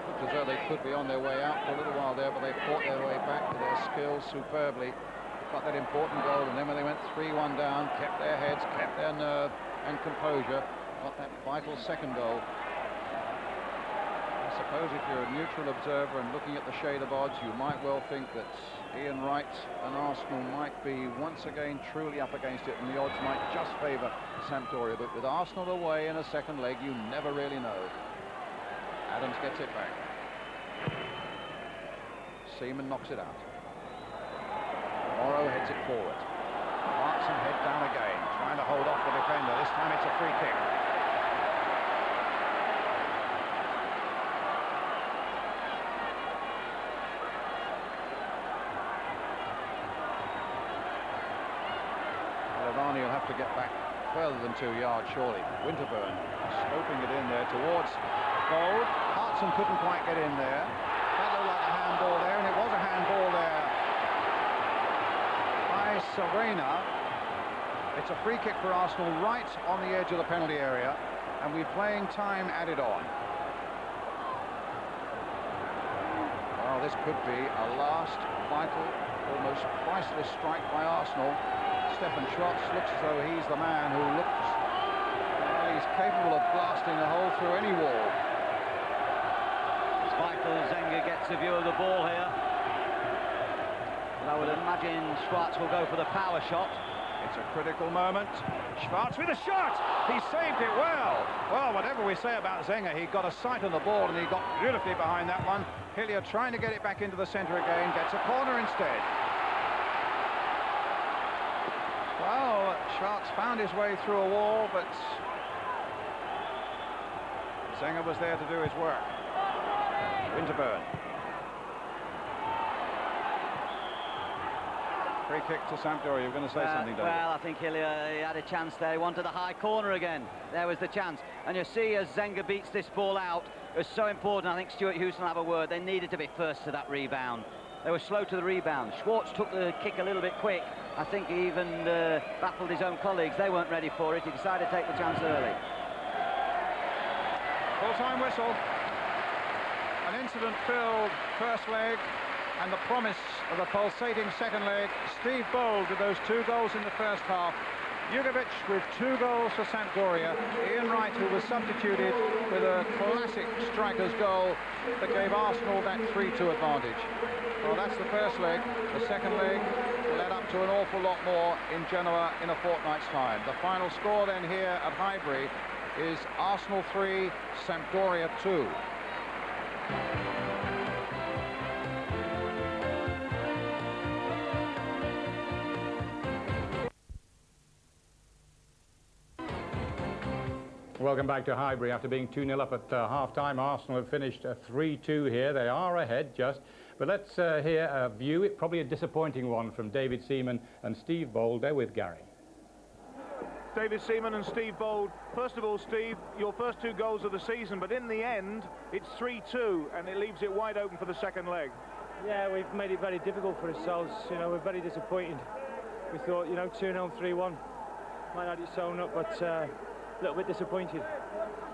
Looked as though they could be on their way out for a little while there, but they fought their way back with their skills superbly. Got that important goal, and then when they went 3-1 down, kept their heads, kept their nerve and composure, got that vital second goal. I suppose if you're a neutral observer and looking at the shade of odds, you might well think that Ian Wright and Arsenal might be once again truly up against it, and the odds might just favour Sampdoria. But with Arsenal away in a second leg, you never really know. Adams gets it back. Seaman knocks it out. Morrow heads it forward. Clarkson head down again, trying to hold off the defender. This time it's a free kick. further than 2 yards, surely. Winterburn scoping it in there towards Gold. Hartson couldn't quite get in there. That looked like a handball there, and it was a handball there by Serena. It's a free kick for Arsenal right on the edge of the penalty area, and we're playing time added on. Well, this could be a last vital, almost priceless strike by Arsenal. Stefan Schwartz looks as though he's the man who looks, well, he's capable of blasting a hole through any wall. It's vital Zenga gets a view of the ball here. And I would imagine Schwartz will go for the power shot. It's a critical moment. Schwartz with a shot! He saved it well. Well, whatever we say about Zenga, he got a sight on the ball and he got beautifully behind that one. Hilliard trying to get it back into the centre again, gets a corner instead. Well, Schwartz found his way through a wall, but Zenga was there to do his work. Winterburn. Free kick to Sampdoria. You're going to say something, David? Well, I think he had a chance there. He wanted the high corner again. There was the chance. And you see as Zenga beats this ball out, it was so important. I think Stuart Houston will have a word. They needed to be first to that rebound. They were slow to the rebound. Schwartz took the kick a little bit quick. I think he even baffled his own colleagues. They weren't ready for it. He decided to take the chance early. Full-time whistle. An incident-filled first leg and the promise of a pulsating second leg. Steve Bold with those 2 goals in the first half. Jugovic with 2 goals for Sampdoria. Ian Wright, who was substituted with a classic striker's goal that gave Arsenal that 3-2 advantage. Well, that's the first leg. The second leg led up to an awful lot more in Genoa in a fortnight's time. The final score then here at Highbury is Arsenal 3, Sampdoria 2. Welcome back to Highbury. After being 2-0 up at half-time, Arsenal have finished 3-2 here. They are ahead just. But let's hear a view, probably a disappointing one, from David Seaman and Steve Bold. They're with Gary. David Seaman and Steve Bold. First of all, Steve, your first 2 goals of the season, but in the end, it's 3-2, and it leaves it wide open for the second leg. Yeah, we've made it very difficult for ourselves. You know, we're very disappointed. We thought, you know, 2-0, 3-1 might have its own up, but a little bit disappointed.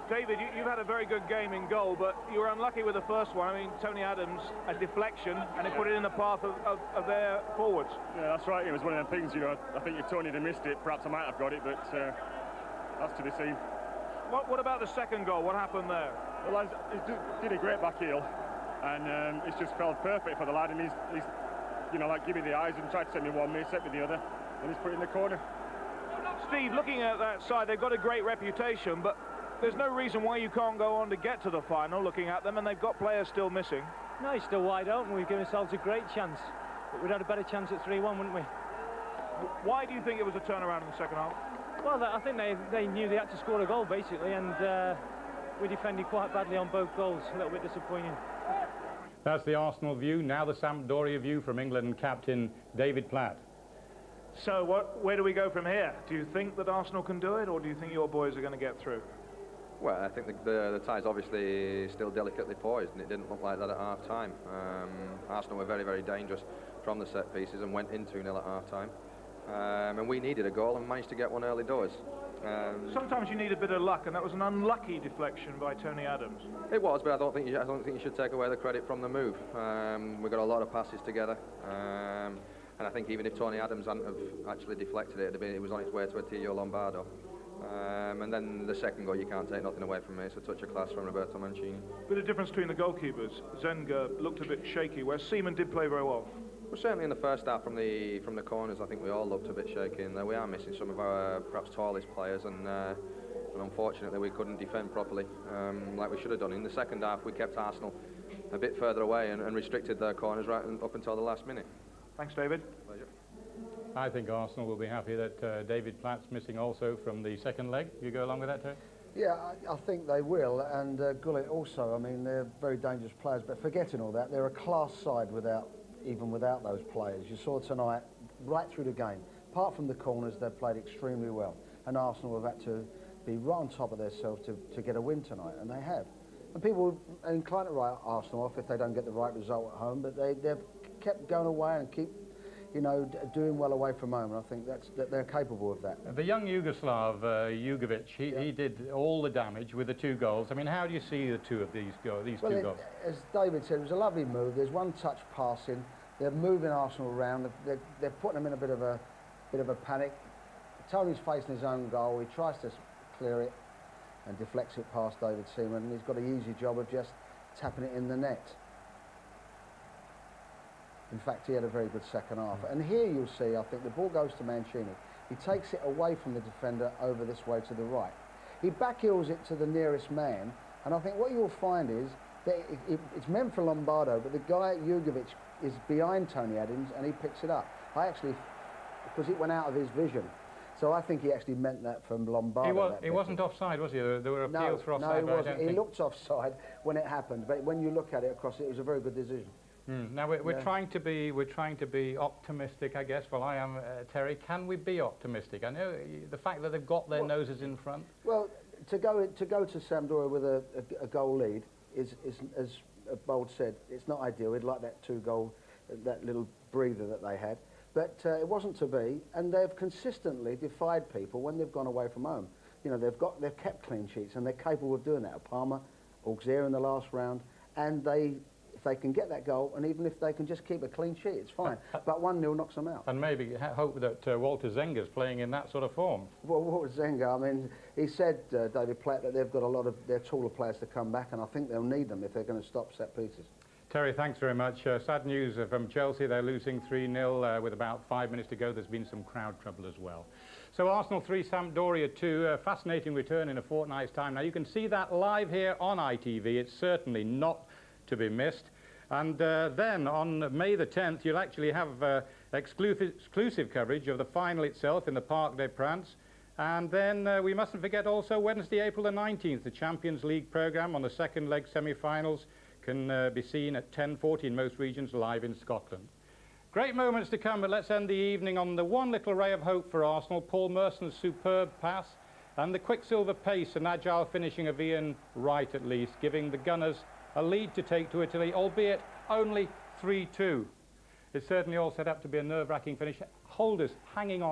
David, you've had a very good game in goal, but you were unlucky with the first one. I mean, Tony Adams, a deflection, and he put it in the path of their forwards. Yeah, that's right. It was one of them things, you know. I think if Tony had missed it, perhaps I might have got it, but that's to be seen. What about the second goal? What happened there? Well, he did a great back heel, and it's just felt perfect for the lad, and he's you know, like, give me the eyes and tried to send me one way, sent me the other, and he's put it in the corner. Steve, looking at that side, they've got a great reputation, but there's no reason why you can't go on to get to the final, looking at them, and they've got players still missing. No, he's still wide open. We've given ourselves a great chance, but we'd had a better chance at 3-1, wouldn't we? Why do you think it was a turnaround in the second half? Well, I think they knew they had to score a goal, basically, and we defended quite badly on both goals. A little bit disappointing. That's the Arsenal view. Now the Sampdoria view from England captain David Platt. So where do we go from here? Do you think that Arsenal can do it, or do you think your boys are going to get through? Well, I think the tie's obviously still delicately poised, and it didn't look like that at half-time. Arsenal were very, very dangerous from the set pieces and went in 2-0 at half-time. And we needed a goal and managed to get one early doors. Sometimes you need a bit of luck, and that was an unlucky deflection by Tony Adams. It was, but I don't think you should take away the credit from the move. We got a lot of passes together. And I think even if Tony Adams hadn't have actually deflected it, it was on its way to a Tio Lombardo. And then the second goal, you can't take nothing away from me. It's a touch of class from Roberto Mancini. Bit of difference between the goalkeepers. Zenga looked a bit shaky, where Seaman did play very well. Well, certainly in the first half from the corners, I think we all looked a bit shaky. And we are missing some of our perhaps tallest players, and unfortunately we couldn't defend properly like we should have done. In the second half, we kept Arsenal a bit further away and restricted their corners right up until the last minute. Thanks, David. Pleasure. I think Arsenal will be happy that David Platt's missing also from the second leg. You go along with that, Tony? Yeah, I think they will, and Gullit also. I mean, they're very dangerous players, but forgetting all that, they're a class side even without those players. You saw tonight, right through the game, apart from the corners, they played extremely well. and Arsenal have had to be right on top of themselves to get a win tonight, and they have. And people are inclined to write Arsenal off if they don't get the right result at home, but they've kept going away and keep, you know, doing well away from home, and I think that they're capable of that. The young Yugoslav, Jugovic, he did all the damage with the 2 goals. I mean, how do you see the two of these two goals? As David said, it was a lovely move. There's one touch passing. They're moving Arsenal around. They're putting them in a bit of a panic. Tony's facing his own goal. He tries to clear it and deflects it past David Seaman, and he's got an easy job of just tapping it in the net. In fact, he had a very good second half. And here you'll see, I think, the ball goes to Mancini. He takes it away from the defender over this way to the right. He backheels it to the nearest man, and I think what you'll find is that it's meant for Lombardo, but the guy, Jugovic, is behind Tony Adams, and he picks it up. Because it went out of his vision. So I think he actually meant that from Lombardo. He wasn't offside, was he? There were appeals for offside. No, he wasn't. He looked offside when it happened, but when you look at it across, it was a very good decision. Now we're trying to be optimistic, I guess. Well, I am, Terry. Can we be optimistic? I know the fact that they've got their noses in front. Well, to go to Sampdoria with a goal lead is, as Bold said, it's not ideal. We'd like that 2-goal, that little breather that they had. But it wasn't to be, and they've consistently defied people when they've gone away from home. You know, they've kept clean sheets, and they're capable of doing that. Palmer, Auxerre in the last round, and if they can get that goal, and even if they can just keep a clean sheet, it's fine. But 1-0 knocks them out. And maybe hope that Walter Zenga's playing in that sort of form. Well, Walter Zenga, I mean, he said, David Platt, that they've got a lot of their taller players to come back, and I think they'll need them if they're going to stop set pieces. Terry, thanks very much. Sad news from Chelsea. They're losing 3-0 with about 5 minutes to go. There's been some crowd trouble as well. So Arsenal 3, Sampdoria 2. Fascinating return in a fortnight's time. Now, you can see that live here on ITV. It's certainly not to be missed. And then on May the 10th, you'll actually have exclusive coverage of the final itself in the Parc des Princes. And then we mustn't forget also Wednesday, April the 19th, the Champions League programme on the second leg semi-finals can be seen at 10:40 in most regions live in Scotland. Great moments to come, but let's end the evening on the one little ray of hope for Arsenal, Paul Merson's superb pass and the quicksilver pace and agile finishing of Ian Wright at least, giving the Gunners a lead to take to Italy, albeit only 3-2. It's certainly all set up to be a nerve-wracking finish. Holders hanging on.